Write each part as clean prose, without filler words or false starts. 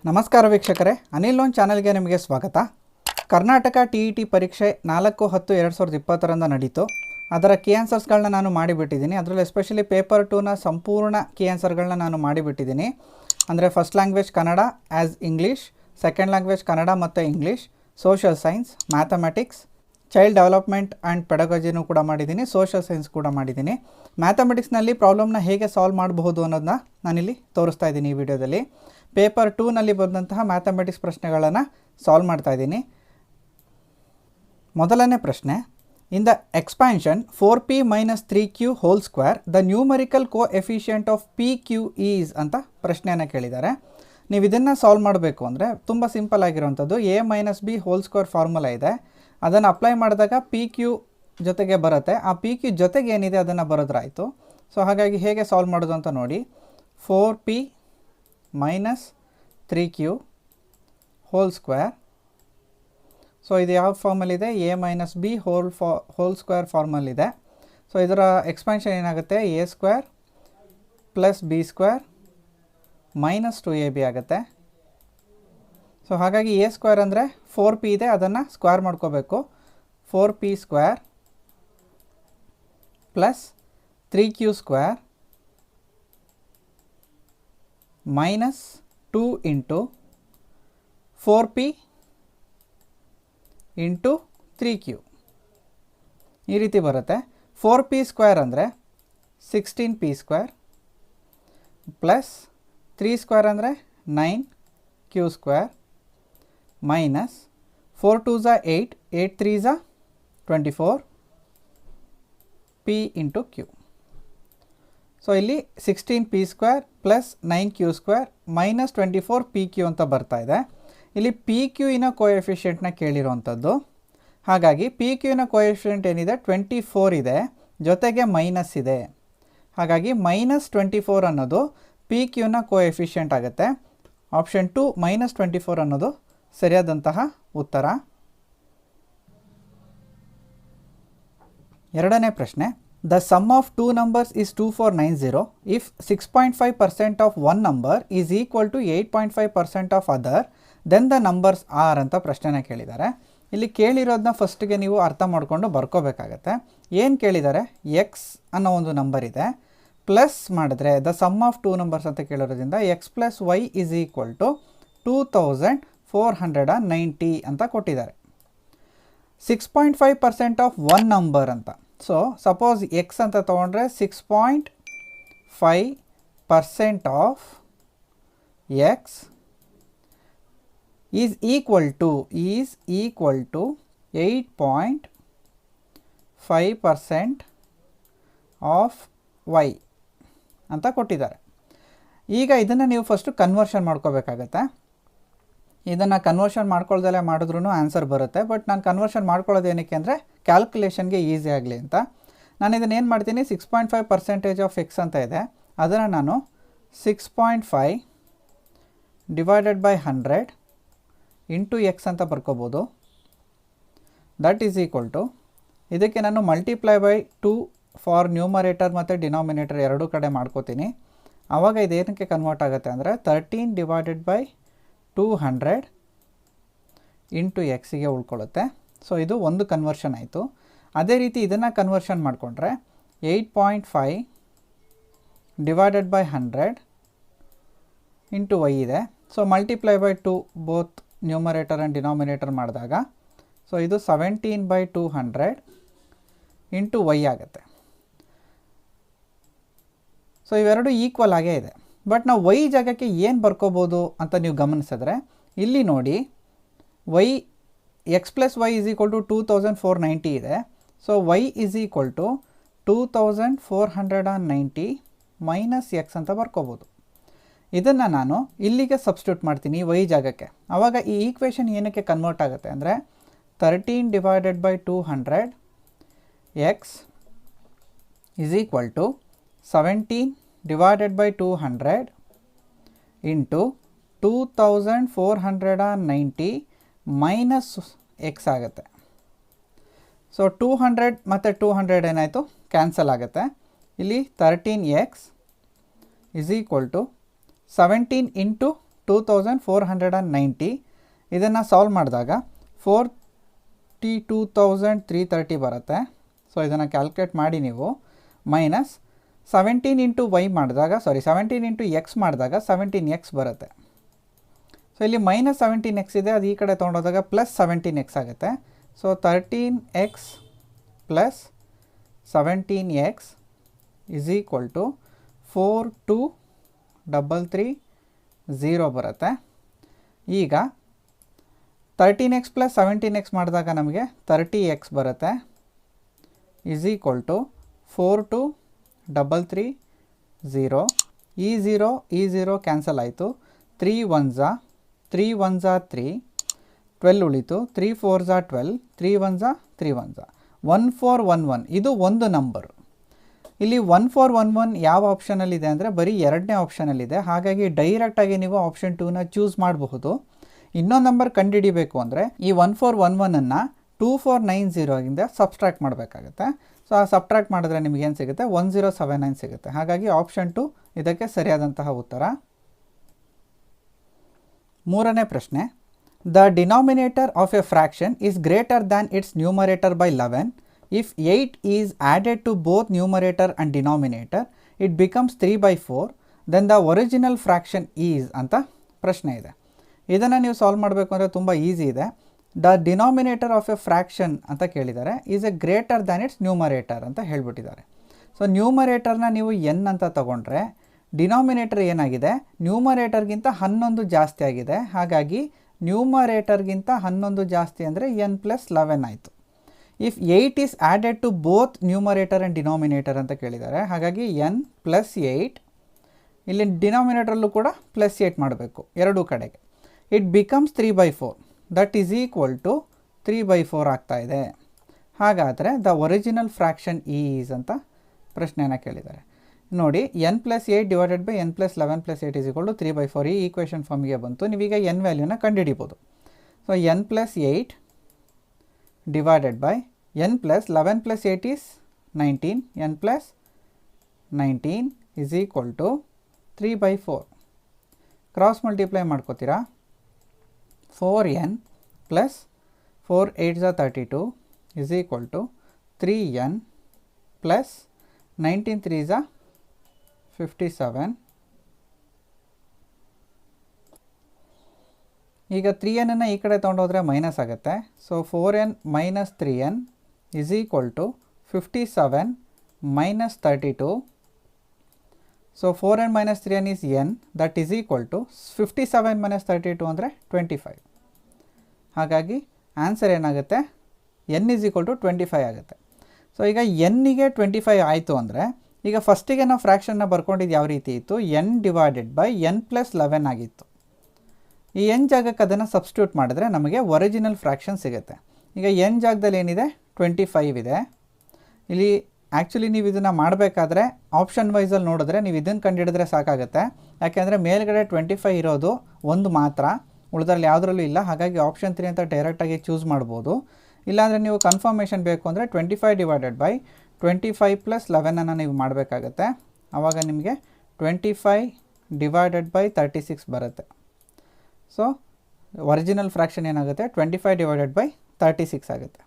ನಮಸ್ಕಾರ ವೀಕ್ಷಕರೇ, ಅನಿಲ್ ಲೋನ್ ಚಾನೆಲ್ಗೆ ನಿಮಗೆ ಸ್ವಾಗತ. ಕರ್ನಾಟಕ TET ಪರೀಕ್ಷೆ 4/10/2020 ನಡೀತು. ಅದರ ಕೀ ಆನ್ಸರ್ಸ್ಗಳನ್ನ ನಾನು ಮಾಡಿಬಿಟ್ಟಿದ್ದೀನಿ. ಅದರಲ್ಲಿ ಎಸ್ಪೆಷಲಿ ಪೇಪರ್ 2ನ ಸಂಪೂರ್ಣ ಕೀ ಆನ್ಸರ್ಗಳನ್ನ ನಾನು ಮಾಡಿಬಿಟ್ಟಿದ್ದೀನಿ. ಅಂದರೆ first language Kannada as English, second language Kannada ಮತ್ತು English, social science, mathematics, child development and ಪೆಡಗಾಜಿನೂ ಕೂಡ ಮಾಡಿದ್ದೀನಿ, ಸೋಷಿಯಲ್ ಸೈನ್ಸ್ ಕೂಡ ಮಾಡಿದ್ದೀನಿ. ಮ್ಯಾಥಮೆಟಿಕ್ಸ್ನಲ್ಲಿ ಪ್ರಾಬ್ಲಮ್ನ ಹೇಗೆ ಸಾಲ್ವ್ ಮಾಡಬಹುದು ಅನ್ನೋದನ್ನ ನಾನಿಲ್ಲಿ ತೋರಿಸ್ತಾ ಇದ್ದೀನಿ ಈ ವಿಡಿಯೋದಲ್ಲಿ. ಪೇಪರ್ 2ನಲ್ಲಿ ಬಂದಂತಹ ಮ್ಯಾಥಮೆಟಿಕ್ಸ್ ಪ್ರಶ್ನೆಗಳನ್ನು ಸಾಲ್ವ್ ಮಾಡ್ತಾ ಇದ್ದೀನಿ. ಮೊದಲನೇ ಪ್ರಶ್ನೆ, in the expansion 4p - 3q whole square the numerical coefficient of PQ is ಅಂತ ಪ್ರಶ್ನೆಯನ್ನು ಕೇಳಿದ್ದಾರೆ. ನೀವು ಇದನ್ನು ಸಾಲ್ವ್ ಮಾಡಬೇಕು ಅಂದರೆ ತುಂಬ ಸಿಂಪಲ್ ಆಗಿರುವಂಥದ್ದು. a - b whole square formula ಇದೆ, ಅದನ್ನು ಅಪ್ಲೈ ಮಾಡಿದಾಗ PQ ಜೊತೆಗೆ ಬರುತ್ತೆ. ಆ PQ ಜೊತೆಗೆ ಏನಿದೆ ಅದನ್ನು ಬರೋದ್ರಾಯಿತು. ಸೊ ಹಾಗಾಗಿ ಹೇಗೆ ಸಾಲ್ವ್ ಮಾಡೋದು ಅಂತ ನೋಡಿ. 4p - 3q whole square. So ಇದು ಯಾವ ಫಾರ್ಮಲ್ಲಿದೆ? a - b ಹೋಲ್ ಸ್ಕ್ವೇರ್ ಫಾರ್ಮಲ್ಲಿದೆ. ಸೊ ಇದರ ಎಕ್ಸ್ಪ್ಯಾನ್ಷನ್ ಏನಾಗುತ್ತೆ? a square plus b square minus 2ab ಆಗುತ್ತೆ. ಸೊ ಹಾಗಾಗಿ a ಸ್ಕ್ವೇರ್ ಅಂದರೆ 4p ಇದೆ, ಅದನ್ನು ಸ್ಕ್ವೇರ್ ಮಾಡ್ಕೋಬೇಕು. 4p square plus 3q square minus 2 into 4p into 3q ಈ ರೀತಿ ಬರುತ್ತೆ. 4p ಸ್ಕ್ವೇರ್ ಅಂದರೆ 16p ಸ್ಕ್ವೇರ್ ಪ್ಲಸ್ 3 ಸ್ಕ್ವೇರ್ ಅಂದರೆ 9q square minus 4 2s 8, 8 3s 24 p into q. So ಇಲ್ಲಿ 16p square plus 9q square minus 24 PQ ಅಂತ ಬರ್ತಾ ಇದೆ. ಇಲ್ಲಿ PQನ ಕೋಎಫಿಷಿಯೆಂಟ್ನ ಕೇಳಿರುವಂಥದ್ದು. ಹಾಗಾಗಿ PQನ ಕೋಎಫಿಷಿಯೆಂಟ್ ಏನಿದೆ 24 ಇದೆ, ಜೊತೆಗೆ ಮೈನಸ್ ಇದೆ. ಹಾಗಾಗಿ ಮೈನಸ್ 24 ಅನ್ನೋದು PQನ ಕೋಎಫಿಷಿಯೆಂಟ್ ಆಗುತ್ತೆ. ಆಪ್ಷನ್ 2 ಮೈನಸ್ 24 ಅನ್ನೋದು ಸರಿಯಾದಂತಹ ಉತ್ತರ. ಎರಡನೇ ಪ್ರಶ್ನೆ, the sum of two numbers is 2490 if 6.5% of one number is equal to 8.5% of other then the numbers are ಅಂತ ಪ್ರಶ್ನೆನ ಕೇಳಿದ್ದಾರೆ. ಇಲ್ಲಿ ಕೇಳಿರೋದನ್ನ ಫಸ್ಟಿಗೆ ನೀವು ಅರ್ಥ ಮಾಡಿಕೊಂಡು ಬರ್ಕೋಬೇಕಾಗತ್ತೆ. ಏನು ಕೇಳಿದ್ದಾರೆ? ಎಕ್ಸ್ ಅನ್ನೋ ಒಂದು ನಂಬರ್ ಇದೆ, ಪ್ಲಸ್ ಮಾಡಿದ್ರೆ the sum of two numbers ಅಂತ ಕೇಳಿರೋದ್ರಿಂದ X plus Y is equal to 2490 ಅಂತ ಕೊಟ್ಟಿದ್ದಾರೆ. 6.5% ಆಫ್ ಒನ್ ನಂಬರ್ ಅಂತ. ಸೊ ಸಪೋಸ್ ಎಕ್ಸ್ ಅಂತ ತೊಗೊಂಡ್ರೆ 6.5% of X is equal to 8.5% of Y ಅಂತ ಕೊಟ್ಟಿದ್ದಾರೆ. ಈಗ ಇದನ್ನು ನೀವು ಫಸ್ಟು ಕನ್ವರ್ಷನ್ ಮಾಡ್ಕೋಬೇಕಾಗತ್ತೆ. ಇದನ್ನು ಕನ್ವರ್ಷನ್ ಮಾಡ್ಕೊಳ್ದಲ್ಲೇ ಮಾಡಿದ್ರೂ ಆನ್ಸರ್ ಬರುತ್ತೆ. ಬಟ್ ನಾನು ಕನ್ವರ್ಷನ್ ಮಾಡ್ಕೊಳ್ಳೋದು ಏನಕ್ಕೆ ಅಂದರೆ ಕ್ಯಾಲ್ಕುಲೇಷನ್ಗೆ ಈಸಿ ಆಗಲಿ ಅಂತ. ನಾನು ಇದನ್ನು ಏನು ಮಾಡ್ತೀನಿ, 6.5% ಆಫ್ ಎಕ್ಸ್ ಅಂತ ಇದೆ, ಅದನ್ನು ನಾನು 6.5 ಡಿವೈಡೆಡ್ ಬೈ 100 ಇಂಟು ಎಕ್ಸ್ ಅಂತ ಬರ್ಕೋಬೋದು. ದಟ್ ಈಸ್ ಈಕ್ವಲ್ ಟು, ಇದಕ್ಕೆ ನಾನು ಮಲ್ಟಿಪ್ಲೈ ಬೈ 2 ಫಾರ್ ನ್ಯೂಮರೇಟರ್ ಮತ್ತು ಡಿನಾಮಿನೇಟರ್ ಎರಡೂ ಕಡೆ ಮಾಡ್ಕೋತೀನಿ. ಆವಾಗ ಇದೇನಕ್ಕೆ ಕನ್ವರ್ಟ್ ಆಗುತ್ತೆ ಅಂದರೆ 13 ಡಿವೈಡೆಡ್ ಬೈ 200 ಇಂಟು ಎಕ್ಸಿಗೆ ಉಳ್ಕೊಳ್ಳುತ್ತೆ. ಸೊ ಇದು ಒಂದು ಕನ್ವರ್ಷನ್ ಆಯಿತು. ಅದೇ ರೀತಿ ಇದನ್ನು ಕನ್ವರ್ಷನ್ ಮಾಡಿಕೊಂಡ್ರೆ 8.5 ಡಿವೈಡೆಡ್ ಬೈ 100 ಇಂಟು ವೈ ಇದೆ. So multiply by 2 both numerator and denominator ಮಾಡಿದಾಗ ಸೊ ಇದು 17/200 ಇಂಟು ವೈ ಆಗುತ್ತೆ. ಸೊ ಇವೆರಡು ಈಕ್ವಲ್ ಆಗೇ ಇದೆ. ಬಟ್ ನಾವು ವೈ ಜಾಗಕ್ಕೆ ಏನು ಬರ್ಕೋಬೋದು ಅಂತ ನೀವು ಗಮನಿಸಿದ್ರೆ ಇಲ್ಲಿ ನೋಡಿ, y x plus Y is equal to 2490 ಇದೆ. So y is equal to 2490 minus x ಅಂತ ಬರ್ಕೋಬೋದು. ಇದನ್ನು ನಾನು ಇಲ್ಲಿಗೆ ಸಬ್ಸ್ಟಿಟ್ಯೂಟ್ ಮಾಡ್ತೀನಿ ವೈ ಜಾಗಕ್ಕೆ. ಆವಾಗ ಈ ಈಕ್ವೇಷನ್ ಏನಕ್ಕೆ ಕನ್ವರ್ಟ್ ಆಗುತ್ತೆ ಅಂದರೆ 13 divided by 200 x is equal to 17 divided by 200 into 2490 minus x ಆಗುತ್ತೆ. ಸೊ 200 ಮತ್ತು 200 ಏನಾಯಿತು? ಕ್ಯಾನ್ಸಲ್ ಆಗುತ್ತೆ. ಇಲ್ಲಿ 13x is equal to 17 into 2490. ಇದನ್ನು ಸಾಲ್ವ್ ಮಾಡಿದಾಗ 42,330 ಬರುತ್ತೆ. ಸೊ ಇದನ್ನು ಕ್ಯಾಲ್ಕುಲೇಟ್ ಮಾಡಿ ನೀವು ಮೈನಸ್ 17 ಇಂಟು ವೈ ಮಾಡಿದಾಗ 17 ಇಂಟು ಎಕ್ಸ್ ಮಾಡಿದಾಗ 17x ಬರುತ್ತೆ. ಸೊ ಇಲ್ಲಿ ಮೈನಸ್ 17x ಇದೆ, ಅದು ಈ ಕಡೆ ತೊಗೊಂಡೋದಾಗ ಪ್ಲಸ್ 17x ಆಗುತ್ತೆ. So 13x plus 17x is equal to 42330 ಬರುತ್ತೆ. ಈಗ 13x ಪ್ಲಸ್ 17x ಮಾಡಿದಾಗ ನಮಗೆ 30x ಬರುತ್ತೆ ಇಸ್ ಈಕ್ವಲ್ ಟು 42330. ಈ ಝೀರೋ ಕ್ಯಾನ್ಸಲ್ ಆಯಿತು. 3 1s 3 1s 3, 12 ಉಳಿತು. 3 4s 12, 3 1s 3 1s 1411. ಇದು ಒಂದು ನಂಬರು. ಇಲ್ಲಿ 1411 ಯಾವ ಆಪ್ಷನಲ್ಲಿದೆ ಅಂದರೆ ಬರೀ ಎರಡನೇ ಆಪ್ಷನಲ್ಲಿದೆ. ಹಾಗಾಗಿ ಡೈರೆಕ್ಟಾಗಿ ನೀವು ಆಪ್ಷನ್ 2ನ ಚೂಸ್ ಮಾಡಬಹುದು. ಇನ್ನೊಂದು ನಂಬರ್ ಕಂಡುಹಿಡಿಬೇಕು ಅಂದರೆ ಈ 1411ಅನ್ನು 2490ಗಿಂದ ಸಬ್ಸ್ಟ್ರಾಕ್ಟ್ ಮಾಡಬೇಕಾಗುತ್ತೆ. ಸೊ ಆ ಸಬ್ಟ್ರಾಕ್ಟ್ ಮಾಡಿದ್ರೆ ನಿಮಗೇನು ಸಿಗುತ್ತೆ? 1079 ಸಿಗುತ್ತೆ. ಹಾಗಾಗಿ ಆಪ್ಷನ್ 2 ಇದಕ್ಕೆ ಸರಿಯಾದಂತಹ ಉತ್ತರ. ಮೂರನೇ ಪ್ರಶ್ನೆ, the denominator of A fraction is greater than its numerator by 11. If 8 is added to both numerator and denominator, it becomes 3/4. Then the original fraction is ಅಂತ ಪ್ರಶ್ನೆ ಇದೆ. ಇದನ್ನು ನೀವು ಸಾಲ್ವ್ ಮಾಡಬೇಕು ಅಂದರೆ ತುಂಬ ಈಸಿ ಇದೆ. The denominator of A fraction ಅಂತ ಕೇಳಿದ್ದಾರೆ, is A greater than its numerator ಅಂತ ಹೇಳ್ಬಿಟ್ಟಿದ್ದಾರೆ. ಸೊ ನ್ಯೂಮರೇಟರ್ನ ನೀವು ಎನ್ ಅಂತ ತಗೊಂಡ್ರೆ ಡಿನಾಮಿನೇಟರ್ ಏನಾಗಿದೆ? ನ್ಯೂಮರೇಟರ್ಗಿಂತ 11 ಜಾಸ್ತಿ ಆಗಿದೆ. ಹಾಗಾಗಿ ನ್ಯೂಮರೇಟರ್ಗಿಂತ 11 ಜಾಸ್ತಿ ಅಂದರೆ n ಪ್ಲಸ್ 11 ಆಯಿತು. If 8 is added to both numerator and denominator ಅಂತ ಕೇಳಿದ್ದಾರೆ. ಹಾಗಾಗಿ n ಪ್ಲಸ್ 8, ಇಲ್ಲಿ ಡಿನಾಮಿನೇಟರಲ್ಲೂ ಕೂಡ ಪ್ಲಸ್ 8 ಮಾಡಬೇಕು ಎರಡೂ ಕಡೆಗೆ. It becomes 3/4. That is equal to 3/4 ಆಗ್ತಾ ಇದೆ. ಹಾಗಾದರೆ ದ ಒರಿಜಿನಲ್ ಫ್ರ್ಯಾಕ್ಷನ್ ಈಸ್ ಅಂತ ಪ್ರಶ್ನೆಯನ್ನು ಕೇಳಿದ್ದಾರೆ. ನೋಡಿ, n plus 8 divided by n plus 11 plus 8 is equal to 3/4. ಈ ಈಕ್ವೇಷನ್ ಫಾರ್ಮಿಗೆ ಬಂತು. ನೀವೀಗ n ವ್ಯಾಲ್ಯೂನ ಕಂಡುಹಿಡಿಬೋದು. So n plus 8 divided by n plus 11 plus 8 is 19. n plus 19 is equal to 3/4. Cross multiply ಮಾಡ್ಕೋತೀರಾ. 4n plus 4 8s are 32 is equal to 3n plus 19 3s are 57. ಈಗ 3n ಈ ಕಡೆ ತೊಗೊಂಡೋದ್ರೆ ಮೈನಸ್ ಆಗುತ್ತೆ. So 4n minus 3n is equal to 57 minus 32. So 4n minus 3n is n, that is equal to 57 minus 32 ಅಂದರೆ 25. ಹಾಗಾಗಿ answer ಏನಾಗುತ್ತೆ? n is equal to 25 ಆಗುತ್ತೆ. So ಈಗ ಎನ್ನಿಗೆ 25 ಆಯಿತು ಅಂದರೆ ಈಗ ಫಸ್ಟಿಗೆ ನಾವು ಫ್ರ್ಯಾಕ್ಷನ್ನ ಬರ್ಕೊಂಡಿದ್ದು ಯಾವ ರೀತಿ ಇತ್ತು? n divided by n plus 11 ಆಗಿತ್ತು. ಈ n ಜಾಗಕ್ಕೆ ಅದನ್ನು ಸಬ್ಸ್ಟಿಟ್ಯೂಟ್ ಮಾಡಿದ್ರೆ ನಮಗೆ ಒರಿಜಿನಲ್ ಫ್ರ್ಯಾಕ್ಷನ್ ಸಿಗುತ್ತೆ. ಈಗ n ಜಾಗದಲ್ಲಿ ಏನಿದೆ? 25 ಇದೆ. ಇಲ್ಲಿ ಆ್ಯಕ್ಚುಲಿ ನೀವು ಇದನ್ನು ಮಾಡಬೇಕಾದ್ರೆ ಆಪ್ಷನ್ ವೈಸಲ್ಲಿ ನೋಡಿದ್ರೆ ನೀವು ಇದನ್ನು ಕಂಡುಹಿಡಿದ್ರೆ ಸಾಕಾಗುತ್ತೆ. ಯಾಕೆಂದರೆ ಮೇಲ್ಗಡೆ 25 ಇರೋದು ಒಂದು ಮಾತ್ರ, ಉಳಿದ್ರಲ್ಲಿ ಯಾವುದರಲ್ಲೂ ಇಲ್ಲ. ಹಾಗಾಗಿ ಆಪ್ಷನ್ 3 ಅಂತ ಡೈರೆಕ್ಟಾಗಿ ಚೂಸ್ ಮಾಡ್ಬೋದು. ಇಲ್ಲಾಂದರೆ ನೀವು ಕನ್ಫರ್ಮೇಷನ್ ಬೇಕು ಅಂದರೆ 25 ಡಿವೈಡೆಡ್ ಬೈ 25 ಪ್ಲಸ್ 11 ನೀವು ಮಾಡಬೇಕಾಗತ್ತೆ. ಆವಾಗ ನಿಮಗೆ 25 ಡಿವೈಡೆಡ್ ಬೈ 36 ಬರುತ್ತೆ. ಸೊ ಒರಿಜಿನಲ್ ಫ್ರ್ಯಾಕ್ಷನ್ ಏನಾಗುತ್ತೆ? 25 ಡಿವೈಡೆಡ್ ಬೈ 36 ಆಗುತ್ತೆ.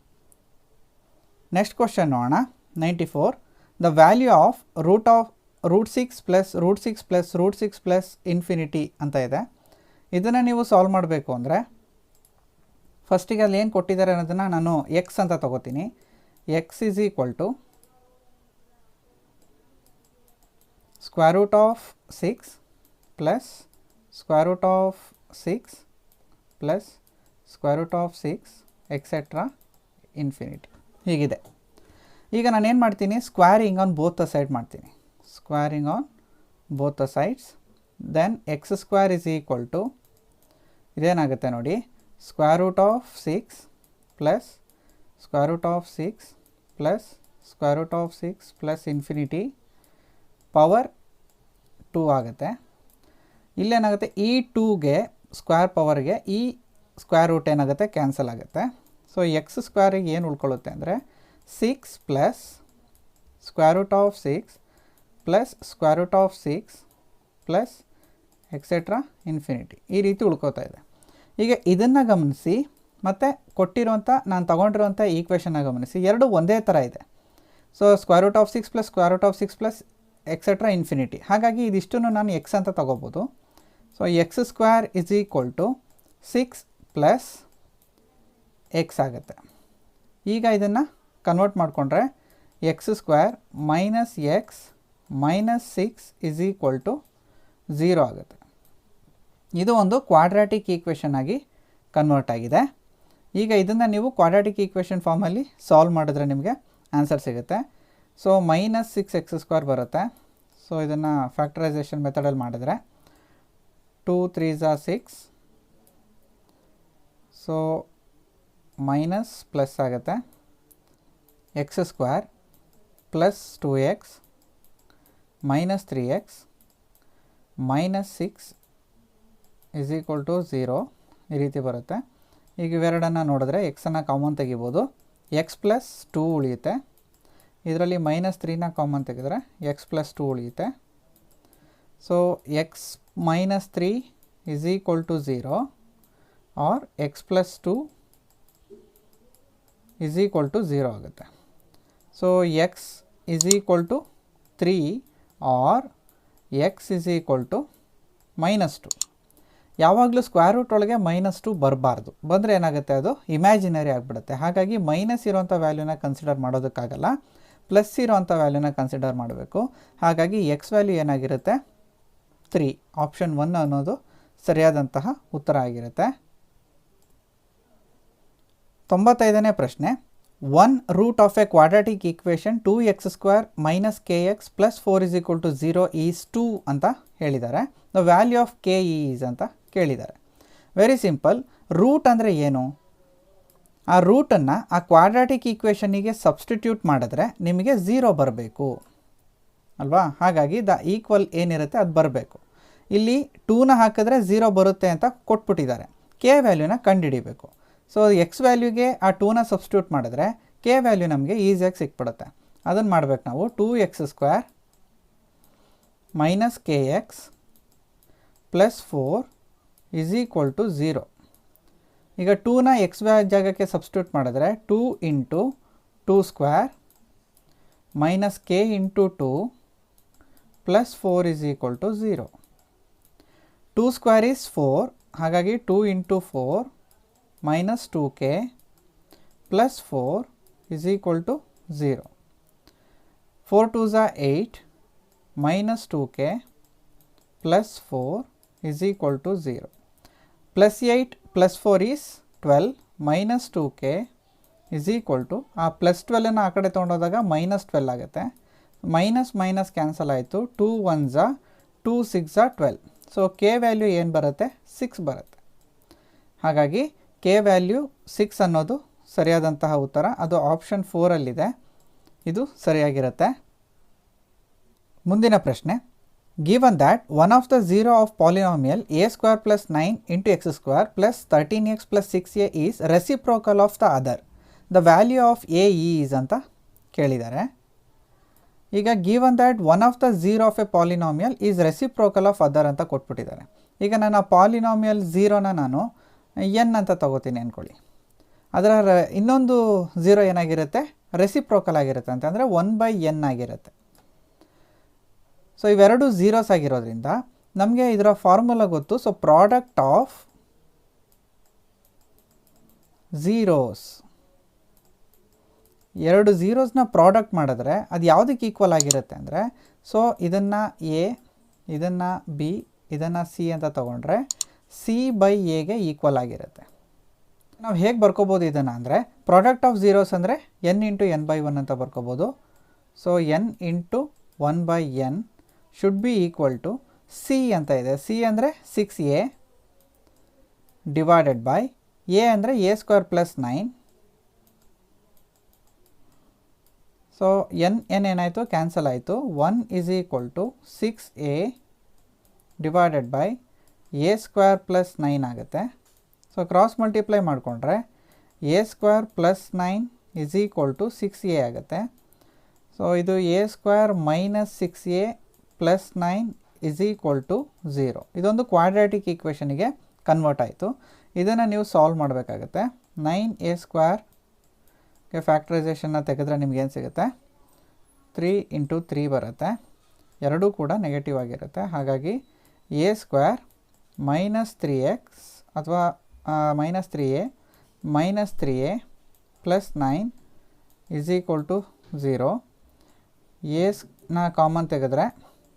ನೆಕ್ಸ್ಟ್ ಕ್ವಶನ್ ನೋಡೋಣ. 94. The value of root 6 plus root 6 plus infinity ಅಂತ ಇದೆ. ಇದನ್ನು ನೀವು ಸಾಲ್ವ್ ಮಾಡಬೇಕು ಅಂದರೆ ಫಸ್ಟಿಗೆ ಅಲ್ಲಿ ಏನು ಕೊಟ್ಟಿದ್ದಾರೆ ಅನ್ನೋದನ್ನು ನಾನು ಎಕ್ಸ್ ಅಂತ ತಗೋತೀನಿ. X is equal to square root of 6 plus square root of 6 plus square root of 6 etcetera infinity ಹೀಗಿದೆ. ಈಗ ನಾನೇನು ಮಾಡ್ತೀನಿ? Squaring on both the side ಮಾಡ್ತೀನಿ. Squaring on both the sides. Then X square is equal to ಇದೇನಾಗುತ್ತೆ ನೋಡಿ, square root of 6 plus square root of 6 plus square root of 6 plus infinity power 2 ಆಗುತ್ತೆ. ಇಲ್ಲೇನಾಗುತ್ತೆ? ಈ 2ಗೆ ಸ್ಕ್ವೇರ್ ಪವರ್ಗೆ ಈ square root ಏನಾಗುತ್ತೆ? Cancel ಆಗುತ್ತೆ. ಸೊ ಎಕ್ಸ್ ಸ್ಕ್ವೇರಿಗೆ ಏನು ಉಳ್ಕೊಳ್ಳುತ್ತೆ ಅಂದರೆ 6 plus square root of 6 plus square root of 6 plus etcetera infinity ಈ ರೀತಿ ಉಳ್ಕೋತಾ ಇದೆ. ಈಗ ಇದನ್ನು ಗಮನಿಸಿ ಮತ್ತು ಕೊಟ್ಟಿರುವಂಥ ನಾನು ತೊಗೊಂಡಿರುವಂಥ ಈಕ್ವೇಷನ್ನ ಗಮನಿಸಿ, ಎರಡು ಒಂದೇ ಥರ ಇದೆ. So √6 plus √6 plus etcetera infinity. ಹಾಗಾಗಿ ಇದಿಷ್ಟನ್ನು ನಾನು ಎಕ್ಸ್ ಅಂತ ತೊಗೋಬೋದು. So x² is equal to 6 plus x ಆಗುತ್ತೆ. ಈಗ ಇದನ್ನು ಕನ್ವರ್ಟ್ ಮಾಡಿಕೊಂಡ್ರೆ x² minus x minus 6 is equal to 0 ಆಗುತ್ತೆ. ಇದು ಒಂದು ಕ್ವಾಡ್ರಾಟಿಕ್ ಈಕ್ವೇಷನ್ ಆಗಿ ಕನ್ವರ್ಟ್ ಆಗಿದೆ. ಈಗ ಇದನ್ನು ನೀವು ಕ್ವಾಡ್ರಾಟಿಕ್ ಈಕ್ವೇಷನ್ ಫಾರ್ಮಲ್ಲಿ ಸಾಲ್ವ್ ಮಾಡಿದ್ರೆ ನಿಮಗೆ ಆನ್ಸರ್ ಸಿಗುತ್ತೆ. ಸೊ ಮೈನಸ್ 6x² ಬರುತ್ತೆ. ಸೊ ಇದನ್ನು ಫ್ಯಾಕ್ಟರೈಸೇಷನ್ ಮೆಥಡಲ್ಲಿ ಮಾಡಿದ್ರೆ 2 3s are 6. So minus plus ಆಗುತ್ತೆ x² plus 2x minus 3x minus 6 is equal to 0 ಈ ರೀತಿ ಬರುತ್ತೆ. ಈಗ ಇವೆರಡನ್ನು ನೋಡಿದ್ರೆ ಎಕ್ಸನ್ನು ಕಾಮನ್ ತೆಗಿಬೋದು. ಎಕ್ಸ್ ಪ್ಲಸ್ 2 ಉಳಿಯುತ್ತೆ. ಇದರಲ್ಲಿ ಮೈನಸ್ 3ನ ಕಾಮನ್ ತೆಗೆದ್ರೆ ಎಕ್ಸ್ ಪ್ಲಸ್ 2 ಉಳಿಯುತ್ತೆ. So x minus 3 is equal to 0 or x plus 2 is equal to 0 ಆಗುತ್ತೆ. So x is equal to 3 or x is equal to minus 2. ಯಾವಾಗಲೂ ಸ್ಕ್ವೇರ್ ರೂಟ್ ಒಳಗೆ minus 2 ಬರಬಾರ್ದು. ಬಂದರೆ ಏನಾಗುತ್ತೆ, ಅದು ಇಮ್ಯಾಜಿನರಿ ಆಗಿಬಿಡುತ್ತೆ. ಹಾಗಾಗಿ ಮೈನಸ್ ಇರೋವಂಥ ವ್ಯಾಲ್ಯೂನ ಕನ್ಸಿಡರ್ ಮಾಡೋದಕ್ಕಾಗಲ್ಲ, ಪ್ಲಸ್ ಇರೋವಂಥ ವ್ಯಾಲ್ಯೂನ ಕನ್ಸಿಡರ್ ಮಾಡಬೇಕು. ಹಾಗಾಗಿ ಎಕ್ಸ್ ವ್ಯಾಲ್ಯೂ ಏನಾಗಿರುತ್ತೆ 3. ಆಪ್ಷನ್ 1 ಅನ್ನೋದು ಸರಿಯಾದಂತಹ ಉತ್ತರ ಆಗಿರುತ್ತೆ. 95ನೇ ಪ್ರಶ್ನೆ, 1 root of a quadratic equation 2x² minus kx plus 4 is equal to 0 is 2 ಅಂತ ಹೇಳಿದ್ದಾರೆ. The value of k is ಅಂತ ಕೇಳಿದ್ದಾರೆ. Very simple. ರೂಟ್ ಅಂದರೆ ಏನು? ಆ ರೂಟನ್ನು ಆ ಕ್ವಾಡ್ರಾಟಿಕ್ ಈಕ್ವೇಷನಿಗೆ ಸಬ್ಸ್ಟಿಟ್ಯೂಟ್ ಮಾಡಿದ್ರೆ ನಿಮಗೆ 0 ಬರಬೇಕು ಅಲ್ವಾ? ಹಾಗಾಗಿ ದ ಈಕ್ವಲ್ ಏನಿರುತ್ತೆ ಅದು ಬರಬೇಕು. ಇಲ್ಲಿ 2ನ ಹಾಕಿದ್ರೆ 0 ಬರುತ್ತೆ ಅಂತ ಕೊಟ್ಬಿಟ್ಟಿದ್ದಾರೆ. ಕೆ ವ್ಯಾಲ್ಯೂನ ಕಂಡುಹಿಡಿಬೇಕು. ಸೊ ಎಕ್ಸ್ ವ್ಯಾಲ್ಯೂಗೆ ಆ 2ನ ಸಬ್ಸ್ಟಿಟ್ಯೂಟ್ ಮಾಡಿದ್ರೆ ಕೆ ವ್ಯಾಲ್ಯೂ ನಮಗೆ ಈಸಿಯಾಗಿ ಸಿಕ್ಬಿಡುತ್ತೆ. ಅದನ್ನು ಮಾಡಬೇಕು ನಾವು. 2x² minus kx plus 4 is equal to 0. ಈಗ 2ನ ಎಕ್ಸ್ ಜಾಗಕ್ಕೆ ಸಬ್ಸ್ಟಿಟ್ಯೂಟ್ ಮಾಡಿದ್ರೆ 2 into 2² minus k into 2 plus 4 is equal to 0. 2² is 4. ಹಾಗಾಗಿ 2 into 4 minus 2k plus 4 is equal to 0. 4 2s are 8 minus 2k plus 4 is equal to 0. Plus 8 plus 4 is 12 minus 2k is equal to, ಆ plus 12ಅನ್ನು ಆ ಕಡೆ ತೊಗೊಂಡೋದಾಗ minus 12 ಆಗುತ್ತೆ. Minus minus cancel ಆಯಿತು. 2 1s are 2 6s are 12. So K value ಏನು ಬರುತ್ತೆ 6 ಬರುತ್ತೆ. ಹಾಗಾಗಿ ಕೆ ವ್ಯಾಲ್ಯೂ 6 ಅನ್ನೋದು ಸರಿಯಾದಂತಹ ಉತ್ತರ. ಅದು ಆಪ್ಷನ್ 4ಅಲ್ಲಿದೆ. ಇದು ಸರಿಯಾಗಿರುತ್ತೆ. ಮುಂದಿನ ಪ್ರಶ್ನೆ, given that one of the zero of polynomial a² plus 9 into x² plus 13x plus 6a is reciprocal of the other, the value of A is ಅಂತ ಕೇಳಿದ್ದಾರೆ. ಈಗ given that one of the zero of A polynomial is reciprocal of other ಅಂತ ಕೊಟ್ಬಿಟ್ಟಿದ್ದಾರೆ. ಈಗ ನಾನು ಆ polynomial ಝೀರೋನ ನಾನು N ಅಂತ ತಗೋತೀನಿ ಅಂದ್ಕೊಳ್ಳಿ. ಅದರ ಇನ್ನೊಂದು ಝೀರೋ ಏನಾಗಿರುತ್ತೆ ರೆಸಿಪ್ರೋಕಲ್ ಆಗಿರುತ್ತೆ, ಅಂತಂದರೆ 1/n ಆಗಿರುತ್ತೆ. ಸೊ ಇವೆರಡು ಝೀರೋಸ್ ಆಗಿರೋದ್ರಿಂದ ನಮಗೆ ಇದರ ಫಾರ್ಮುಲಾ ಗೊತ್ತು. ಸೊ ಪ್ರಾಡಕ್ಟ್ ಆಫ್ ಝೀರೋಸ್, ಎರಡು ಝೀರೋಸ್ನ ಪ್ರಾಡಕ್ಟ್ ಮಾಡಿದ್ರೆ ಅದು ಯಾವುದಕ್ಕೆ ಈಕ್ವಲ್ ಆಗಿರುತ್ತೆ ಅಂದರೆ, ಸೊ ಇದನ್ನು ಎ, ಇದನ್ನು ಬಿ, ಇದನ್ನು ಸಿ ಅಂತ ತೊಗೊಂಡ್ರೆ c/aಗೆ ಈಕ್ವಲ್ ಆಗಿರುತ್ತೆ. ನಾವು ಹೇಗೆ ಬರ್ಕೋಬೋದು ಇದನ್ನು ಅಂದರೆ, ಪ್ರಾಡಕ್ಟ್ ಆಫ್ ಝೀರೋಸ್ ಅಂದರೆ n ಇಂಟು n/1 ಅಂತ ಬರ್ಕೋಬೋದು. So n into 1/n should be equal to C ಅಂತ ಇದೆ. ಸಿ ಅಂದರೆ 6a ಡಿವೈಡೆಡ್ ಬೈ ಎ ಅಂದರೆ a² ಪ್ಲಸ್ 9. ಸೊ n ಏನಾಯಿತು ಕ್ಯಾನ್ಸಲ್ ಆಯಿತು. 1 is equal to 6a divided by a² plus 9 ಆಗುತ್ತೆ. ಸೊ ಕ್ರಾಸ್ ಮಲ್ಟಿಪ್ಲೈ ಮಾಡಿಕೊಂಡ್ರೆ a² plus 9 is equal to 6a ಆಗುತ್ತೆ. So ಇದು a² minus 6a plus 9 is equal to 0. ಇದೊಂದು quadratic ಈಕ್ವೇಷನಿಗೆ convert ಆಯಿತು. ಇದನ್ನು ನೀವು ಸಾಲ್ವ್ ಮಾಡಬೇಕಾಗತ್ತೆ. 9a² ಫ್ಯಾಕ್ಟ್ರೈಸೇಷನ್ನ ತೆಗೆದ್ರೆ ನಿಮ್ಗೇನು ಸಿಗುತ್ತೆ? 3 × 3 ಬರುತ್ತೆ. ಎರಡೂ ಕೂಡ ನೆಗೆಟಿವ್ ಆಗಿರುತ್ತೆ. ಹಾಗಾಗಿ a² -3x ಅಥವಾ -3a -3a + 9 is equal to 0. ಎನ ಕಾಮನ್ ತೆಗೆದ್ರೆ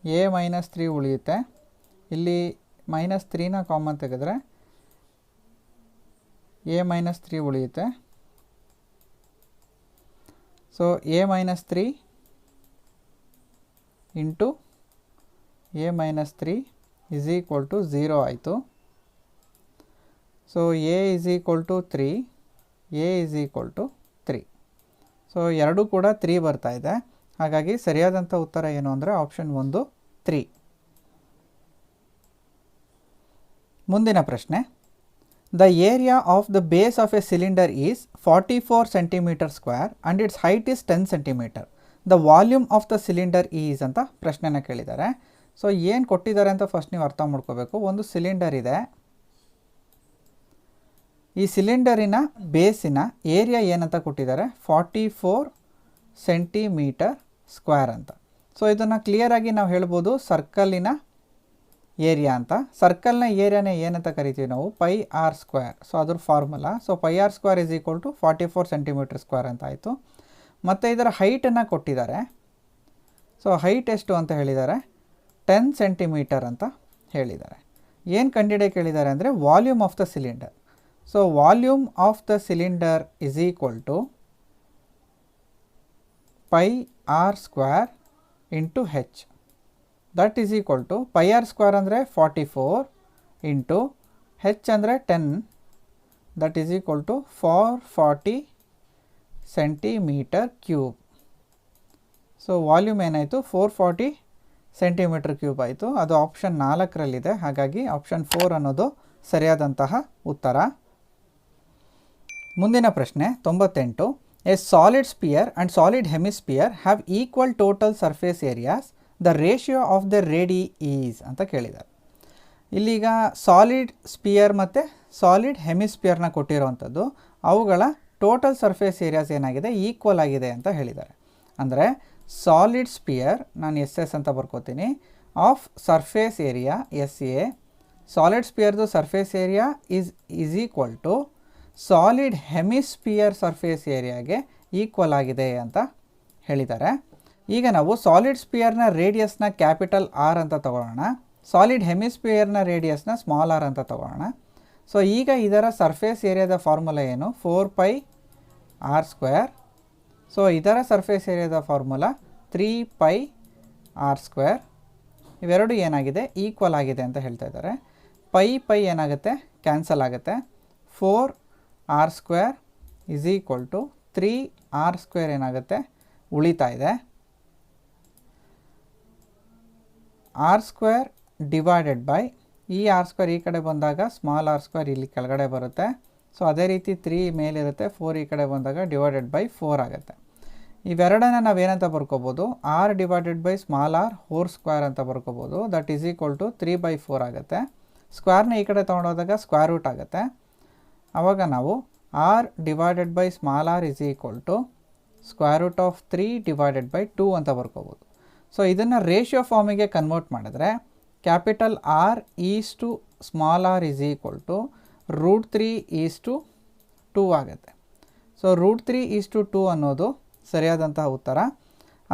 a -3 ಉಳಿಯುತ್ತೆ. ಇಲ್ಲಿ -3ನ ಕಾಮನ್ ತೆಗೆದ್ರೆ a -3 ಉಳಿಯುತ್ತೆ. So a -3 into a -3 is equal to 0 ಆಯಿತು. So a is equal to 3, a is equal to 3. So ಎರಡೂ ಕೂಡ 3 ಬರ್ತಾ ಇದೆ. ಹಾಗಾಗಿ ಸರಿಯಾದಂಥ ಉತ್ತರ ಏನು ಅಂದರೆ ಆಪ್ಷನ್ 1 3. ಮುಂದಿನ ಪ್ರಶ್ನೆ. The area of the base of A cylinder is 44 cm² and it's height is 10 cm. The volume of the cylinder is ಅಂತ ಪ್ರಶ್ನೆನ ಕೇಳಿದ್ದಾರೆ. ಸೊ ಏನು ಕೊಟ್ಟಿದ್ದಾರೆ ಅಂತ ಫಸ್ಟ್ ನೀವು ಅರ್ಥ ಮಾಡ್ಕೋಬೇಕು. ಒಂದು ಸಿಲಿಂಡರ್ ಇದೆ. ಈ ಸಿಲಿಂಡರಿನ ಬೇಸಿನ ಏರಿಯಾ ಏನಂತ ಕೊಟ್ಟಿದ್ದಾರೆ? 44 cm² ಅಂತ. ಸೊ ಇದನ್ನು ಕ್ಲಿಯರಾಗಿ ನಾವು ಹೇಳ್ಬೋದು ಸರ್ಕಲಿನ ಏರಿಯಾ ಅಂತ. ಸರ್ಕಲ್ನ ಏರಿಯಾನೇ ಏನಂತ ಕರಿತೀವಿ ನಾವು? πr². ಸೊ ಅದ್ರ formula. So πr² is equal to 44 cm² ಅಂತ ಆಯಿತು. ಮತ್ತು ಇದರ ಹೈಟನ್ನು ಕೊಟ್ಟಿದ್ದಾರೆ. ಸೊ ಹೈಟ್ ಎಷ್ಟು ಅಂತ ಹೇಳಿದ್ದಾರೆ? 10 cm ಅಂತ ಹೇಳಿದ್ದಾರೆ. ಏನು ಕಂಡುಹಿಡಿಯಕ್ಕೆ ಕೇಳಿದ್ದಾರೆ ಅಂದರೆ volume of the cylinder. So volume of the cylinder is equal to πr² into h. That is equal to πr² ಅಂದರೆ 44 ಇಂಟು h ಅಂದರೆ 10. That is equal to 440 cm3. So volume ಏನಾಯಿತು? 440 cm3 ಆಯಿತು. ಅದು ಆಪ್ಷನ್ 4ರಲ್ಲಿದೆ. ಹಾಗಾಗಿ option 4 ಅನ್ನೋದು ಸರಿಯಾದಂತಹ ಉತ್ತರ. ಮುಂದಿನ ಪ್ರಶ್ನೆ 98. A solid sphere and solid hemisphere have equal total surface areas. The ratio of the radii is ಅಂತ ಕೇಳಿದ್ದಾರೆ. ಇಲ್ಲೀಗ ಸಾಲಿಡ್ ಸ್ಪಿಯರ್ ಮತ್ತು ಸಾಲಿಡ್ ಹೆಮಿಸ್ಪಿಯರ್ನ ಕೊಟ್ಟಿರೋವಂಥದ್ದು, ಅವುಗಳ ಟೋಟಲ್ ಸರ್ಫೇಸ್ ಏರಿಯಾಸ್ ಏನಾಗಿದೆ? ಈಕ್ವಲ್ ಆಗಿದೆ ಅಂತ ಹೇಳಿದ್ದಾರೆ. ಅಂದರೆ ಸಾಲಿಡ್ ಸ್ಪಿಯರ್, ನಾನು SS ಅಂತ ಬರ್ಕೋತೀನಿ, of surface area SA. Solid ಸ್ಪಿಯರ್ದು surface area is equal to solid hemisphere surface ಏರಿಯಾಗೆ ಈಕ್ವಲ್ ಆಗಿದೆ ಅಂತ ಹೇಳಿದ್ದಾರೆ. ಈಗ ನಾವು ಸಾಲಿಡ್ ಸ್ಪಿಯರ್ನ ರೇಡಿಯಸ್ನ ಕ್ಯಾಪಿಟಲ್ R ಅಂತ ತಗೊಳ್ಳೋಣ. ಸಾಲಿಡ್ ಹೆಮಿಸ್ಪಿಯರ್ನ ರೇಡಿಯಸ್ನ ಸ್ಮಾಲ್ r ಅಂತ ತಗೊಳ್ಳೋಣ. ಸೊ ಈಗ ಇದರ ಸರ್ಫೇಸ್ ಏರಿಯಾದ ಫಾರ್ಮುಲಾ ಏನು? 4πr². ಸೊ ಇದರ ಸರ್ಫೇಸ್ ಏರಿಯಾದ ಫಾರ್ಮುಲಾ 3πr². ಇವೆರಡು ಏನಾಗಿದೆ? ಈಕ್ವಲ್ ಆಗಿದೆ ಅಂತ ಹೇಳ್ತಾ ಇದ್ದಾರೆ. ಪೈ ಏನಾಗುತ್ತೆ? ಕ್ಯಾನ್ಸಲ್ ಆಗುತ್ತೆ. 4r² is equal to 3r² ಏನಾಗುತ್ತೆ? ಉಳಿತಾ ಇದೆ. r² ಡಿವೈಡೆಡ್ ಬೈ ಈ r² ಈ ಕಡೆ ಬಂದಾಗ ಸ್ಮಾಲ್ r² ಇಲ್ಲಿ ಕೆಳಗಡೆ ಬರುತ್ತೆ. ಸೊ ಅದೇ ರೀತಿ 3 ಮೇಲಿರುತ್ತೆ, 4 ಈ ಕಡೆ ಬಂದಾಗ ಡಿವೈಡೆಡ್ ಬೈ 4 ಆಗುತ್ತೆ. ಇವೆರಡನ್ನ ನಾವೇನಂತ ಬರ್ಕೋಬೋದು? r divided by small r hole square ಅಂತ ಬರ್ಕೋಬೋದು. ದಟ್ ಈಸ್ ಈಕ್ವಲ್ ಟು 3/4 ಆಗುತ್ತೆ. ಸ್ಕ್ವೇರ್ನ ಈ ಕಡೆ ತೊಗೊಂಡೋದಾಗ ಸ್ಕ್ವೇರ್ ರೂಟ್ ಆಗುತ್ತೆ. ಆವಾಗ ನಾವು r divided by small r is equal to square root of 3 divided by 2 ಅಂತ ಬರ್ಕೋಬೋದು. ಸೊ ಇದನ್ನು ರೇಷಿಯೋ ಫಾರ್ಮಿಗೆ ಕನ್ವರ್ಟ್ ಮಾಡಿದ್ರೆ capital R is to small r is equal to √3 is to 2 ಆಗುತ್ತೆ. ಸೊ √3 ಈಸ್ ಟು 2 ಅನ್ನೋದು ಸರಿಯಾದಂತಹ ಉತ್ತರ.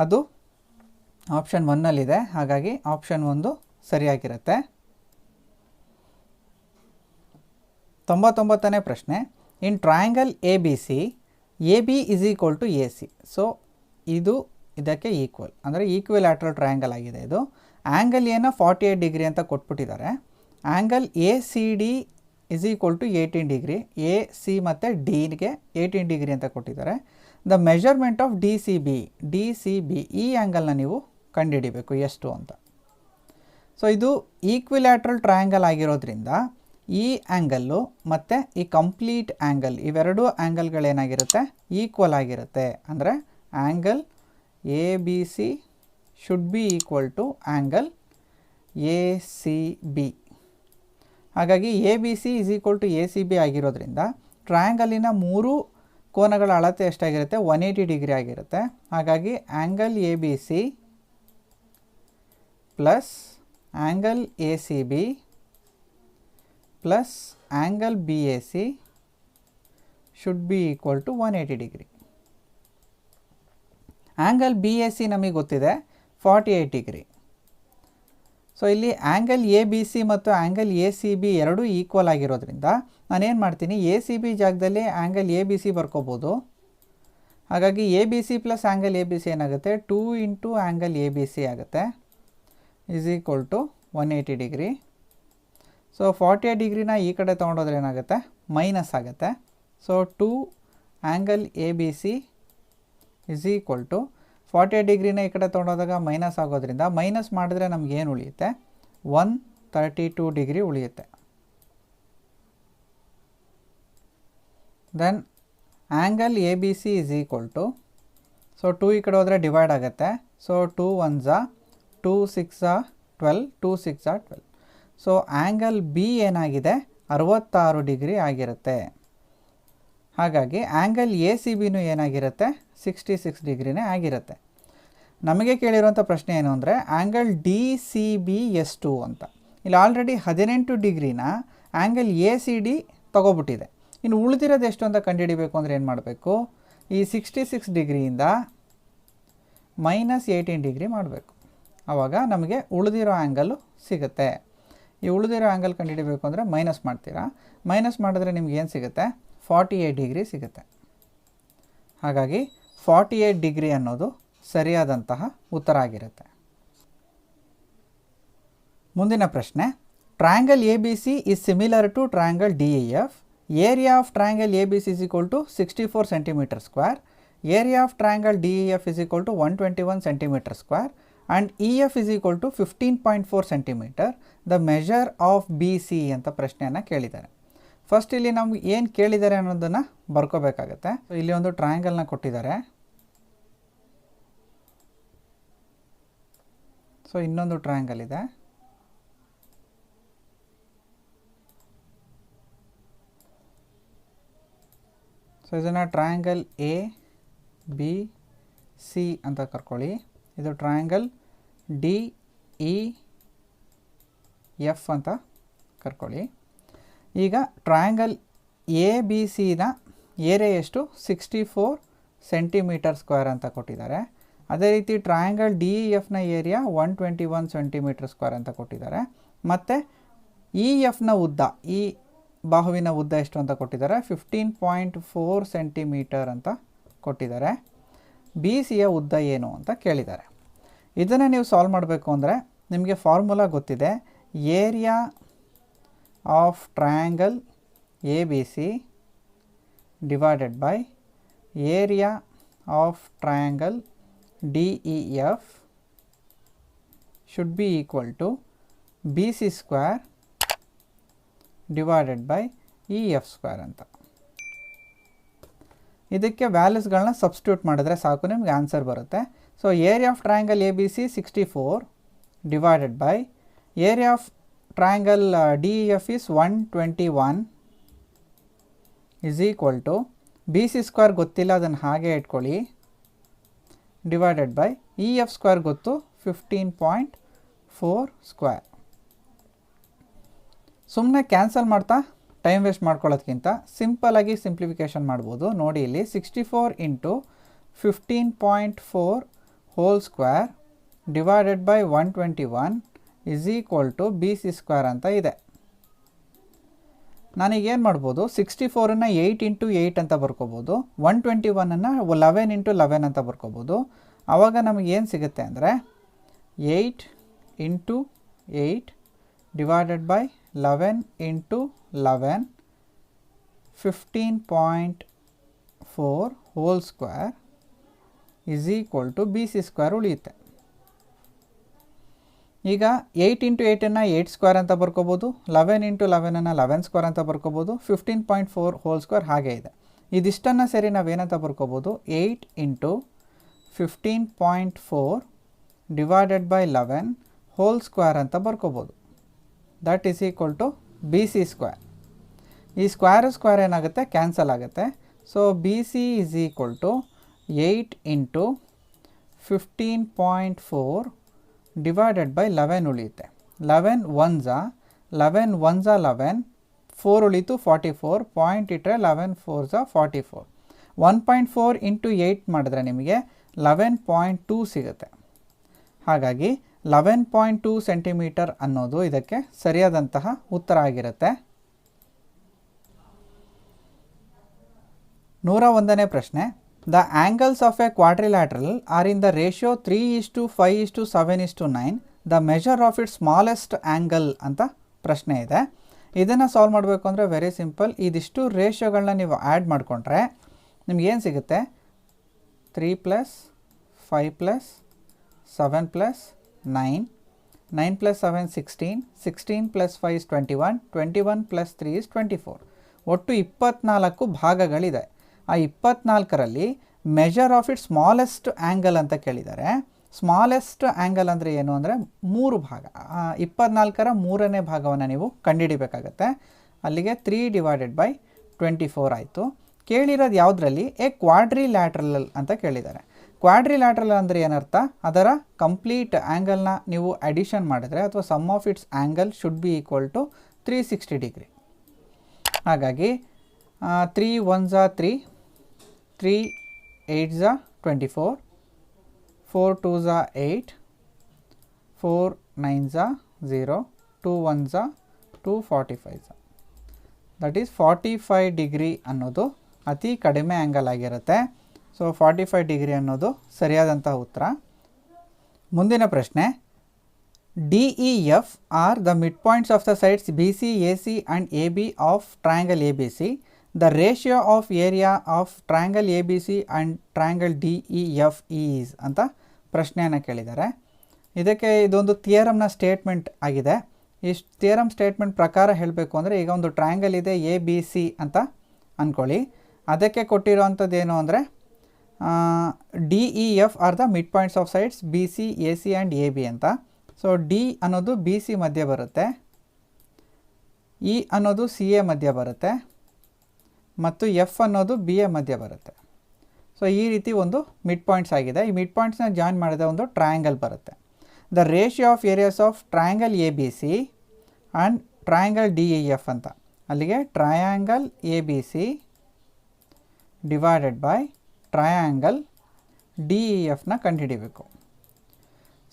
ಅದು ಆಪ್ಷನ್ 1ನಲ್ಲಿದೆ. ಹಾಗಾಗಿ ಆಪ್ಷನ್ 1 ಸರಿಯಾಗಿರುತ್ತೆ. 99ನೇ ಪ್ರಶ್ನೆ. In triangle ABC, AB is equal to AC. So ಇದು ಇದಕ್ಕೆ ಈಕ್ವಲ್, ಅಂದರೆ ಈಕ್ವಿಲ್ಯಾಟ್ರಲ್ ಟ್ರಯಾಂಗಲ್ ಆಗಿದೆ ಇದು. ಆ್ಯಂಗಲ್ ಏನೋ 48 ಡಿಗ್ರಿ ಅಂತ ಕೊಟ್ಬಿಟ್ಟಿದ್ದಾರೆ. Angle ACD is equal to 18 degree. AC ಮತ್ತು Dಗೆ 18 ಡಿಗ್ರಿ ಅಂತ ಕೊಟ್ಟಿದ್ದಾರೆ. ದ ಮೆಜರ್ಮೆಂಟ್ ಆಫ್ DCB ಈ ಆ್ಯಂಗಲ್ನ ನೀವು ಕಂಡುಹಿಡಿಬೇಕು ಎಷ್ಟು ಅಂತ. ಸೊ ಇದು ಈಕ್ವಿಲ್ಯಾಟ್ರಲ್ ಟ್ರಯಾಂಗಲ್ ಆಗಿರೋದ್ರಿಂದ ಈ ಆ್ಯಂಗಲ್ಲು ಮತ್ತು ಈ ಕಂಪ್ಲೀಟ್ ಆ್ಯಂಗಲ್, ಇವೆರಡೂ ಆ್ಯಂಗಲ್ಗಳೇನಾಗಿರುತ್ತೆ? ಈಕ್ವಲ್ ಆಗಿರುತ್ತೆ. ಅಂದರೆ angle ABC should be equal to angle A C B. ಹಾಗಾಗಿ A B C is equal to A C B ಆಗಿರೋದ್ರಿಂದ ಟ್ರಯಾಂಗಲಿನ 3 ಕೋನಗಳ ಅಳತೆ ಎಷ್ಟಾಗಿರುತ್ತೆ? 180 ಡಿಗ್ರಿ ಆಗಿರುತ್ತೆ. ಹಾಗಾಗಿ angle A B C plus angle A C B plus angle B A C should be equal to 180 degree. Angle B A C ನಮಗೆ ಗೊತ್ತಿದೆ 48 degree. So ಇಲ್ಲಿ angle A B C ಮತ್ತು angle A C B ಎರಡೂ equal ಆಗಿರೋದ್ರಿಂದ ನಾನೇನು ಮಾಡ್ತೀನಿ, A C B ಜಾಗದಲ್ಲಿ angle A B C ಬರ್ಕೋಬೋದು. ಹಾಗಾಗಿ A B C plus angle A B C ಏನಾಗುತ್ತೆ? 2 into angle A B C ಆಗುತ್ತೆ is equal to 180 degree. So 48 ಡಿಗ್ರಿನ ಈ ಕಡೆ ತೊಗೊಂಡೋದ್ರೆ ಏನಾಗುತ್ತೆ? ಮೈನಸ್ ಆಗುತ್ತೆ. So 2 angle A B C is equal to 48 ಡಿಗ್ರಿನ ಈ ಕಡೆ ತೊಗೊಂಡೋದಾಗ ಮೈನಸ್ ಆಗೋದ್ರಿಂದ ಮೈನಸ್ ಮಾಡಿದ್ರೆ ನಮ್ಗೆ ಏನು ಉಳಿಯುತ್ತೆ? 132 ಡಿಗ್ರಿ ಉಳಿಯುತ್ತೆ. Then angle A B C is equal to, so 2 ಈ ಕಡೆ ಹೋದರೆ ಡಿವೈಡ್ ಆಗುತ್ತೆ. So 2 1s 2 6 12 2 6 12. So angle B ಏನಾಗಿದೆ? 66 ಡಿಗ್ರಿ ಆಗಿರುತ್ತೆ. ಹಾಗಾಗಿ ಆ್ಯಂಗಲ್ ಎ ಸಿ ಬಿನೂ ಏನಾಗಿರುತ್ತೆ? 66 ಡಿಗ್ರಿನೇ ಆಗಿರುತ್ತೆ. ನಮಗೆ ಕೇಳಿರುವಂಥ ಪ್ರಶ್ನೆ ಏನು ಅಂದರೆ ಆ್ಯಂಗಲ್ ಡಿ ಸಿ ಬಿ ಎಷ್ಟು ಅಂತ. ಇಲ್ಲಿ ಆಲ್ರೆಡಿ 18 ಡಿಗ್ರಿನ ಆ್ಯಂಗಲ್ ಎ ಸಿ ಡಿ ತೊಗೊಬಿಟ್ಟಿದೆ. ಇನ್ನು ಉಳಿದಿರೋದು ಎಷ್ಟು ಅಂತ ಕಂಡುಹಿಡಿಬೇಕು ಅಂದರೆ ಏನು ಮಾಡಬೇಕು? ಈ 66 ಡಿಗ್ರಿಯಿಂದ -18 ಡಿಗ್ರಿ ಮಾಡಬೇಕು. ಆವಾಗ ನಮಗೆ ಉಳಿದಿರೋ ಆ್ಯಂಗಲ್ಲು ಸಿಗುತ್ತೆ. ಈ ಉಳಿದಿರೋ ಆ್ಯಂಗಲ್ ಕಂಡುಹಿಡಿಬೇಕು ಅಂದರೆ ಮೈನಸ್ ಮಾಡ್ತೀರಾ. ಮೈನಸ್ ಮಾಡಿದ್ರೆ ನಿಮ್ಗೆ ಏನು ಸಿಗುತ್ತೆ? 48 ಡಿಗ್ರಿ ಸಿಗುತ್ತೆ. ಹಾಗಾಗಿ 48 ಡಿಗ್ರಿ ಅನ್ನೋದು ಸರಿಯಾದಂತಹ ಉತ್ತರ ಆಗಿರುತ್ತೆ. ಮುಂದಿನ ಪ್ರಶ್ನೆ, triangle A B C is similar to triangle D E F. Area of triangle A B C is equal to 64 centimetre square. Area of triangle D E F is equal to 121 centimetre square and E F is equal to 15.4 centimetre. The measure of B C ಅಂತ ಪ್ರಶ್ನೆಯನ್ನು ಕೇಳಿದ್ದಾರೆ. First ಇಲ್ಲಿ ನಮ್ಗೆ ಏನು ಕೇಳಿದ್ದಾರೆ ಅನ್ನೋದನ್ನು ಬರ್ಕೋಬೇಕಾಗತ್ತೆ. ಇಲ್ಲಿ ಒಂದು ಟ್ರಯಾಂಗಲ್ನ ಕೊಟ್ಟಿದ್ದಾರೆ. ಸೊ ಇನ್ನೊಂದು ಟ್ರಯಾಂಗಲ್ ಇದೆ. ಸೊ ಇದನ್ನು ಟ್ರಯಾಂಗಲ್ ಎ ಬಿ ಸಿ ಅಂತ ಕರ್ಕೊಳ್ಳಿ. ಇದು ಟ್ರಯಾಂಗಲ್ ಡಿ ಇ ಎಫ್ ಅಂತ ಕರ್ಕೊಳ್ಳಿ. ಈಗ ಟ್ರಯಾಂಗಲ್ ಎ ಬಿ ಸಿನ ಏರಿಯಾ ಎಷ್ಟು? 64 ಸೆಂಟಿಮೀಟರ್ ಸ್ಕ್ವೇರ್ ಅಂತ ಕೊಟ್ಟಿದ್ದಾರೆ. ಅದೇ ರೀತಿ ಟ್ರಯಾಂಗಲ್ ಡಿ ಇ ಎಫ್ನ ಏರಿಯಾ 121 ಸೆಂಟಿಮೀಟರ್ ಸ್ಕ್ವೇರ್ ಅಂತ ಕೊಟ್ಟಿದ್ದಾರೆ. ಮತ್ತು ಇ ಎಫ್ನ ಉದ್ದ, ಈ ಬಾಹುವಿನ ಉದ್ದ ಎಷ್ಟು ಅಂತ ಕೊಟ್ಟಿದ್ದಾರೆ? 15.4 ಸೆಂಟಿಮೀಟರ್ ಅಂತ ಕೊಟ್ಟಿದ್ದಾರೆ. ಬಿ ಸಿಯ ಉದ್ದ ಏನು ಅಂತ ಕೇಳಿದ್ದಾರೆ. ಇದನ್ನು ನೀವು ಸಾಲ್ವ್ ಮಾಡಬೇಕು ಅಂದರೆ ನಿಮಗೆ ಫಾರ್ಮುಲಾ ಗೊತ್ತಿದೆ. Area of triangle A B C divided by area of triangle D E F should be equal to B C square divided by E F square ಅಂತ. ಇದಕ್ಕೆ ವ್ಯಾಲ್ಯೂಸ್ಗಳನ್ನ ಸಬ್ಸ್ಟಿಟ್ಯೂಟ್ ಮಾಡಿದ್ರೆ ಸಾಕು, ನಿಮ್ಗೆ ಆನ್ಸರ್ ಬರುತ್ತೆ. So area of triangle A B C 64 divided by area of triangle D E F is 121 is equal to B C square ಗೊತ್ತಿಲ್ಲ, ಅದನ್ನು ಹಾಗೆ ಇಟ್ಕೊಳ್ಳಿ, divided by E F square ಗೊತ್ತು 15.4 ಸ್ಕ್ವೇರ್. ಸುಮ್ಮನೆ ಕ್ಯಾನ್ಸಲ್ ಮಾಡ್ತಾ ಟೈಮ್ ವೇಸ್ಟ್ ಮಾಡ್ಕೊಳ್ಳೋದಕ್ಕಿಂತ ಸಿಂಪಲಾಗಿ simplification ಮಾಡ್ಬೋದು. ನೋಡಿ ಇಲ್ಲಿ 64 into 15.4 whole square divided by 121 is equal to B C square ಅಂತ ಇದೆ. ನಾನೀಗೇನು ಮಾಡ್ಬೋದು? 64ನ್ನು 8 ಇಂಟು 8 ಅಂತ ಬರ್ಕೋಬೋದು. 121ನ್ನು 11 ಇಂಟು 11 ಅಂತ ಬರ್ಕೋಬೋದು. ಆವಾಗ ನಮಗೇನು ಸಿಗುತ್ತೆ ಅಂದರೆ 8 into 8 divided by 11 into 11 15.4 whole square is equal to B C square ಉಳಿಯುತ್ತೆ. ಈಗ 8 ಇಂಟು 8ನ್ನು 8 ಸ್ಕ್ವೇರ್ ಅಂತ ಬರ್ಕೋಬೋದು, 11 ಇಂಟು 11ನ್ನು 11 ಸ್ಕ್ವೇರ್ ಅಂತ ಬರ್ಕೋಬೋದು, 15.4 ಹೋಲ್ ಸ್ಕ್ವೇರ್ ಹಾಗೆ ಇದೆ. ಇದಿಷ್ಟನ್ನು ಸೇರಿ ನಾವೇನಂತ ಬರ್ಕೋಬೋದು? 8 into 15.4 divided by 11 whole square ಅಂತ ಬರ್ಕೋಬೋದು. That is equal to B C square. ಈ ಸ್ಕ್ವೇರ್ ಏನಾಗುತ್ತೆ, ಕ್ಯಾನ್ಸಲ್ ಆಗುತ್ತೆ. So B C is equal to 8 into 15.4 divided by 11 ಉಳಿಯುತ್ತೆ. 11 1 11, 4 ಉಳಿತು 44, ಪಾಯಿಂಟ್ ಇಟ್ಟರೆ 11 4 44. 1.4 ಇಂಟು 8 ಮಾಡಿದ್ರೆ ನಿಮಗೆ 11.2 ಸಿಗುತ್ತೆ. ಹಾಗಾಗಿ 11.2 ಸೆಂಟಿಮೀಟರ್ ಅನ್ನೋದು ಇದಕ್ಕೆ ಸರಿಯಾದಂತಹ ಉತ್ತರ ಆಗಿರುತ್ತೆ. 101ನೇ ಪ್ರಶ್ನೆ. The angles of a quadrilateral are in the ratio 3:5:7:9. The measure of it smallest angle ಅಂತ ಪ್ರಶ್ನೆ ಇದೆ. ಇದನ್ನು ಸಾಲ್ವ್ ಮಾಡಬೇಕು ಅಂದರೆ ವೆರಿ ಸಿಂಪಲ್. ಇದಿಷ್ಟು ರೇಷಿಯೋಗಳನ್ನ ನೀವು ಆ್ಯಡ್ ಮಾಡಿಕೊಂಡ್ರೆ ನಿಮಗೇನು ಸಿಗುತ್ತೆ, 3 + 5 + 7 + 9, 9 + 7 16, 16 + 5 is 21, 21 + 3 is 24. ಒಟ್ಟು 24 ಭಾಗಗಳಿದೆ. ಆ 24ರಲ್ಲಿ measure of it smallest angle ಅಂತ ಕೇಳಿದ್ದಾರೆ. ಸ್ಮಾಲೆಸ್ಟ್ ಆ್ಯಂಗಲ್ ಅಂದರೆ ಏನು ಅಂದರೆ 3 ಭಾಗ. 24ರ 3ನೇ ಭಾಗವನ್ನು ನೀವು ಕಂಡುಹಿಡಿಬೇಕಾಗತ್ತೆ. ಅಲ್ಲಿಗೆ 3/24 ಆಯಿತು. ಕೇಳಿರೋದು ಯಾವುದರಲ್ಲಿ, ಎ ಕ್ವಾಡ್ರಿಲ್ಯಾಟ್ರಲ್ ಅಂತ ಕೇಳಿದ್ದಾರೆ. ಕ್ವಾಡ್ರಿಲ್ಯಾಟ್ರಲ್ ಅಂದರೆ ಏನರ್ಥ, ಅದರ ಕಂಪ್ಲೀಟ್ ಆ್ಯಂಗಲ್ನ ನೀವು ಅಡಿಷನ್ ಮಾಡಿದರೆ ಅಥವಾ sum of its angle should be equal to 360 degree. ಹಾಗಾಗಿ 3 1s 3, 3 8s 24, 4 2s 8, 4 9s 0, 2 1s 2, 45s. That is 45 degree ಅನ್ನೋದು ಅತಿ ಕಡಿಮೆ ಆ್ಯಂಗಲ್ ಆಗಿರುತ್ತೆ. ಸೊ 45 ಡಿಗ್ರಿ ಅನ್ನೋದು ಸರಿಯಾದಂಥ ಉತ್ತರ. ಮುಂದಿನ ಪ್ರಶ್ನೆ. DEF are the midpoints of the sides BC, AC and AB of triangle ABC. The ratio of area of triangle ABC and triangle DEF is ಅಂತ ಪ್ರಶ್ನೆಯನ್ನು ಕೇಳಿದ್ದಾರೆ. ಇದಕ್ಕೆ ಇದೊಂದು ಥಿಯರಮ್ನ ಸ್ಟೇಟ್ಮೆಂಟ್ ಆಗಿದೆ. ಈ ಥಿಯರಮ್ ಸ್ಟೇಟ್ಮೆಂಟ್ ಪ್ರಕಾರ ಹೇಳಬೇಕು ಅಂದರೆ, ಈಗ ಒಂದು ಟ್ರಯಾಂಗಲ್ ಇದೆ ABC ಅಂತ ಅಂದ್ಕೊಳ್ಳಿ. ಅದಕ್ಕೆ ಕೊಟ್ಟಿರೋವಂಥದ್ದು ಏನು ಅಂದರೆ DEF are the mid points of sides BC, AC and AB ಅಂತ. ಸೊ ಡಿ ಅನ್ನೋದು BC ಮಧ್ಯೆ ಬರುತ್ತೆ, ಇ ಅನ್ನೋದು CA ಮಧ್ಯೆ ಬರುತ್ತೆ ಮತ್ತು ಎಫ್ ಅನ್ನೋದು BA ಮಧ್ಯೆ ಬರುತ್ತೆ. ಸೊ ಈ ರೀತಿ ಒಂದು ಮಿಡ್ ಪಾಯಿಂಟ್ಸ್ ಆಗಿದೆ. ಈ ಮಿಡ್ ಪಾಯಿಂಟ್ಸ್ನ ಜಾಯಿನ್ ಮಾಡಿದ ಒಂದು ಟ್ರಯಾಂಗಲ್ ಬರುತ್ತೆ. The ratio of areas of triangle ABC and triangle DEF ಅಂತ. ಅಲ್ಲಿಗೆ triangle ABC divided by triangle DEFನ ಕಂಡುಹಿಡಿಬೇಕು.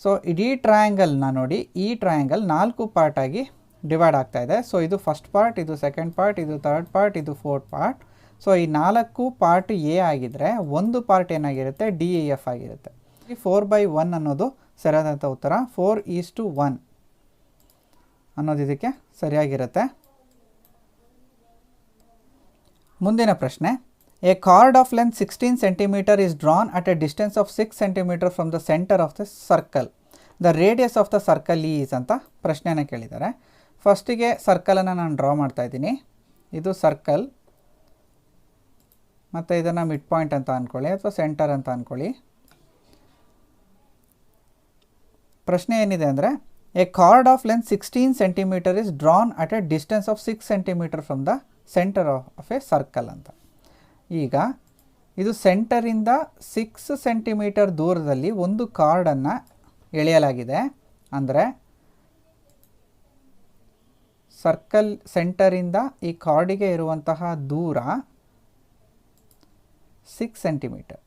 ಸೊ ಇಡೀ ಟ್ರಯಾಂಗಲ್ನ ನೋಡಿ, ಈ ಟ್ರಯಾಂಗಲ್ 4 ಪಾರ್ಟಾಗಿ ಡಿವೈಡ್ ಆಗ್ತಾ ಇದೆ. ಸೊ ಇದು ಫಸ್ಟ್ ಪಾರ್ಟ್, ಇದು ಸೆಕೆಂಡ್ ಪಾರ್ಟ್, ಇದು ಥರ್ಡ್ ಪಾರ್ಟ್, ಇದು ಫೋರ್ತ್ ಪಾರ್ಟ್. ಸೊ ಈ 4 ಪಾರ್ಟ್ ಎ ಆಗಿದ್ದರೆ ಒಂದು ಪಾರ್ಟ್ ಏನಾಗಿರುತ್ತೆ, DEF ಆಗಿರುತ್ತೆ. 4/1 ಅನ್ನೋದು ಸರಿಯಾದಂಥ ಉತ್ತರ. 4:1 ಅನ್ನೋದು ಇದಕ್ಕೆ ಸರಿಯಾಗಿರುತ್ತೆ. ಮುಂದಿನ ಪ್ರಶ್ನೆ. A card of length 16 centimeter is drawn at a distance of 6 centimeter from the center of the circle. The radius of the circle is ಅಂತ ಪ್ರಶ್ನೆಯನ್ನು ಕೇಳಿದ್ದಾರೆ. ಫಸ್ಟಿಗೆ ಸರ್ಕಲನ್ನು ನಾನು ಡ್ರಾ ಮಾಡ್ತಾ ಇದ್ದೀನಿ. ಇದು ಸರ್ಕಲ್ ಮತ್ತು ಇದನ್ನು ಮಿಡ್ ಪಾಯಿಂಟ್ ಅಂತ ಅಂದ್ಕೊಳ್ಳಿ ಅಥವಾ ಸೆಂಟರ್ ಅಂತ ಅಂದ್ಕೊಳ್ಳಿ. ಪ್ರಶ್ನೆ ಏನಿದೆ ಅಂದರೆ, A card of length 16 centimeter is drawn at a distance of 6 centimeter from the center of a circle ಅಂತ. ಈಗ ಇದು ಸೆಂಟರಿಂದ 6 ಸೆಂಟಿಮೀಟರ್ ದೂರದಲ್ಲಿ ಒಂದು ಕಾರ್ಡನ್ನು ಎಳೆಯಲಾಗಿದೆ. ಅಂದರೆ ಸರ್ಕಲ್ ಸೆಂಟರಿಂದ ಈ ಕಾರ್ಡಿಗೆ ಇರುವಂತಹ ದೂರ 6 ಸೆಂಟಿಮೀಟರ್.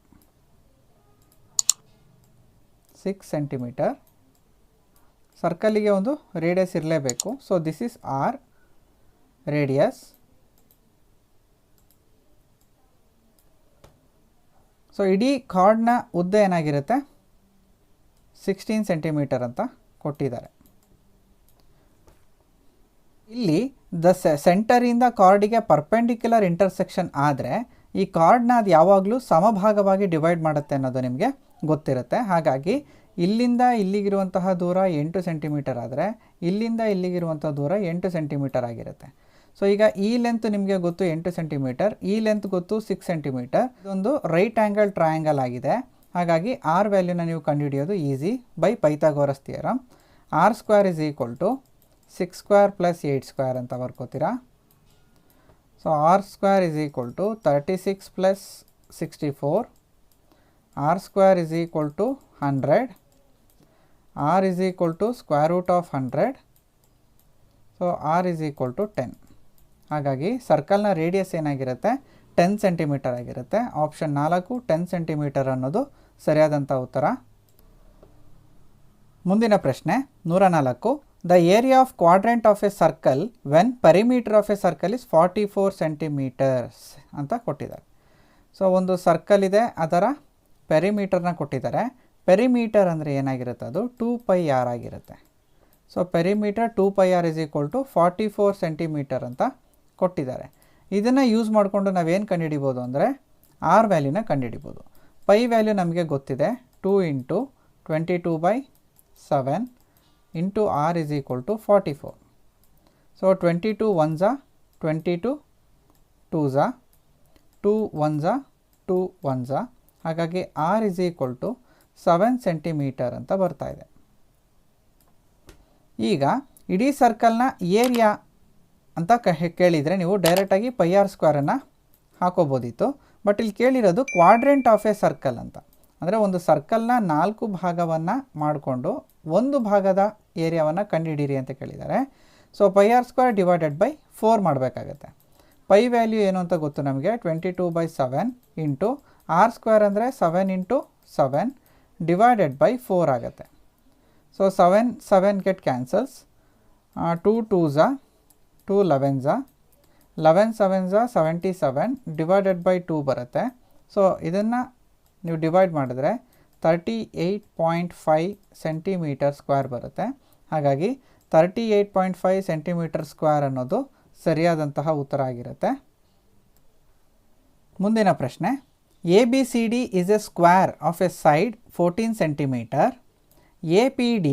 6 ಸೆಂಟಿಮೀಟರ್. ಸರ್ಕಲ್ಲಿಗೆ ಒಂದು ರೇಡಿಯಸ್ ಇರಲೇಬೇಕು. So this is r radius. So ಇಡೀ ಕಾರ್ಡ್ನ ಉದ್ದ ಏನಾಗಿರುತ್ತೆ, 16 ಸೆಂಟಿಮೀಟರ್ ಅಂತ ಕೊಟ್ಟಿದ್ದಾರೆ. ಇಲ್ಲಿ ದ ಸೆಂಟರಿಂದ ಕಾರ್ಡಿಗೆ ಪರ್ಪೆಂಡಿಕ್ಯುಲರ್ ಇಂಟರ್ಸೆಕ್ಷನ್ ಆದರೆ ಈ ಕಾರ್ಡ್ನ ಅದು ಯಾವಾಗಲೂ ಸಮಭಾಗವಾಗಿ ಡಿವೈಡ್ ಮಾಡುತ್ತೆ ಅನ್ನೋದು ನಿಮಗೆ ಗೊತ್ತಿರುತ್ತೆ. ಹಾಗಾಗಿ ಇಲ್ಲಿಂದ ಇಲ್ಲಿಗಿರುವಂತಹ ದೂರ 8 ಸೆಂಟಿಮೀಟರ್ ಆದರೆ ಇಲ್ಲಿಂದ ಇಲ್ಲಿಗಿರುವಂಥ ದೂರ 8 ಸೆಂಟಿಮೀಟರ್ ಆಗಿರುತ್ತೆ. ಸೊ ಈಗ ಈ ಲೆಂತ್ ನಿಮಗೆ ಗೊತ್ತು 8 ಸೆಂಟಿಮೀಟರ್, ಈ ಲೆಂತ್ ಗೊತ್ತು 6 ಸೆಂಟಿಮೀಟರ್. ಇದೊಂದು ರೈಟ್ ಆ್ಯಂಗಲ್ ಟ್ರಯಾಂಗಲ್ ಆಗಿದೆ. ಹಾಗಾಗಿ ಆರ್ ವ್ಯಾಲ್ಯೂನ ನೀವು ಕಂಡುಹಿಡಿಯೋದು easy by Pythagoras theorem. R square is equal to 6 square plus 8 square ಅಂತ ಬರ್ಕೋತೀರಾ. So R square is equal to 36 plus 64, R square is equal to 100, R is equal to square root of 100, so R is equal to 10. ಹಾಗಾಗಿ ಸರ್ಕಲ್ನ radius ಏನಾಗಿರುತ್ತೆ 10 centimetre ಆಗಿರುತ್ತೆ. Option 4 10 centimetre ಅನ್ನೋದು ಸರಿಯಾದಂಥ ಉತ್ತರ. ಮುಂದಿನ ಪ್ರಶ್ನೆ 104. The area of quadrant of A circle when perimeter of A circle is 44 centimetres ಅಂತ ಕೊಟ್ಟಿದ್ದಾರೆ. ಸೊ ಒಂದು ಸರ್ಕಲ್ ಇದೆ, ಅದರ ಪೆರಿಮೀಟರ್ನ ಕೊಟ್ಟಿದ್ದಾರೆ. ಪೆರಿಮೀಟರ್ ಅಂದರೆ ಏನಾಗಿರುತ್ತೆ, ಅದು 2πr ಆಗಿರುತ್ತೆ. So perimeter 2πr is equal to 44 centimetre ಅಂತ ಕೊಟ್ಟಿದ್ದಾರೆ. ಇದನ್ನು ಯೂಸ್ ಮಾಡಿಕೊಂಡು ನಾವೇನು ಕಂಡುಹಿಡಿಬೋದು ಅಂದರೆ ಆರ್ ವ್ಯಾಲ್ಯೂನ ಕಂಡುಹಿಡಿಬೋದು. ಪೈ ವ್ಯಾಲ್ಯೂ ನಮಗೆ ಗೊತ್ತಿದೆ, 2 into 22/7 into r is equal to 44. So 22 1s 22 2s 2 1s 2 1s, ಹಾಗಾಗಿ r is equal to 7 centimetre ಅಂತ ಬರ್ತಾ ಇದೆ. ಈಗ ಇಡೀ ಸರ್ಕಲ್ನ ಏರಿಯಾ ಅಂತ ಕೇಳಿದರೆ ನೀವು ಡೈರೆಕ್ಟಾಗಿ πr ಸ್ಕ್ವೇರನ್ನು ಹಾಕೋಬೋದಿತ್ತು. ಬಟ್ ಇಲ್ಲಿ ಕೇಳಿರೋದು ಕ್ವಾಡ್ರೆಂಟ್ ಆಫ್ ಎ ಸರ್ಕಲ್ ಅಂತ. ಅಂದರೆ ಒಂದು ಸರ್ಕಲ್ನ 4 ಭಾಗವನ್ನು ಮಾಡಿಕೊಂಡು ಒಂದು ಭಾಗದ ಏರಿಯಾವನ್ನು ಕಂಡುಹಿಡೀರಿ ಅಂತ ಕೇಳಿದ್ದಾರೆ. So πr square divided by 4 ಮಾಡಬೇಕಾಗತ್ತೆ. ಪೈ ವ್ಯಾಲ್ಯೂ ಏನು ಅಂತ ಗೊತ್ತು ನಮಗೆ, 22/7 ಇಂಟು ಆರ್ ಸ್ಕ್ವೇರ್ ಅಂದರೆ 7 ಇಂಟು 7 ಡಿವೈಡೆಡ್ ಬೈ 4 ಆಗುತ್ತೆ. So 7 get cancels, 2 2s 2 11s 11 7s 77 divided by 2 ಬರುತ್ತೆ. ಸೊ ಇದನ್ನು ನೀವು ಡಿವೈಡ್ ಮಾಡಿದ್ರೆ 38.5 ಸೆಂಟಿಮೀಟರ್ ಸ್ಕ್ವೇರ್ ಬರುತ್ತೆ. ಹಾಗಾಗಿ 38.5 ಸೆಂಟಿಮೀಟರ್ ಸ್ಕ್ವೇರ್ ಅನ್ನೋದು ಸರಿಯಾದಂತಹ ಉತ್ತರ ಆಗಿರುತ್ತೆ. ಮುಂದಿನ ಪ್ರಶ್ನೆ, ABCD is a square of a side 14 centimeter. APD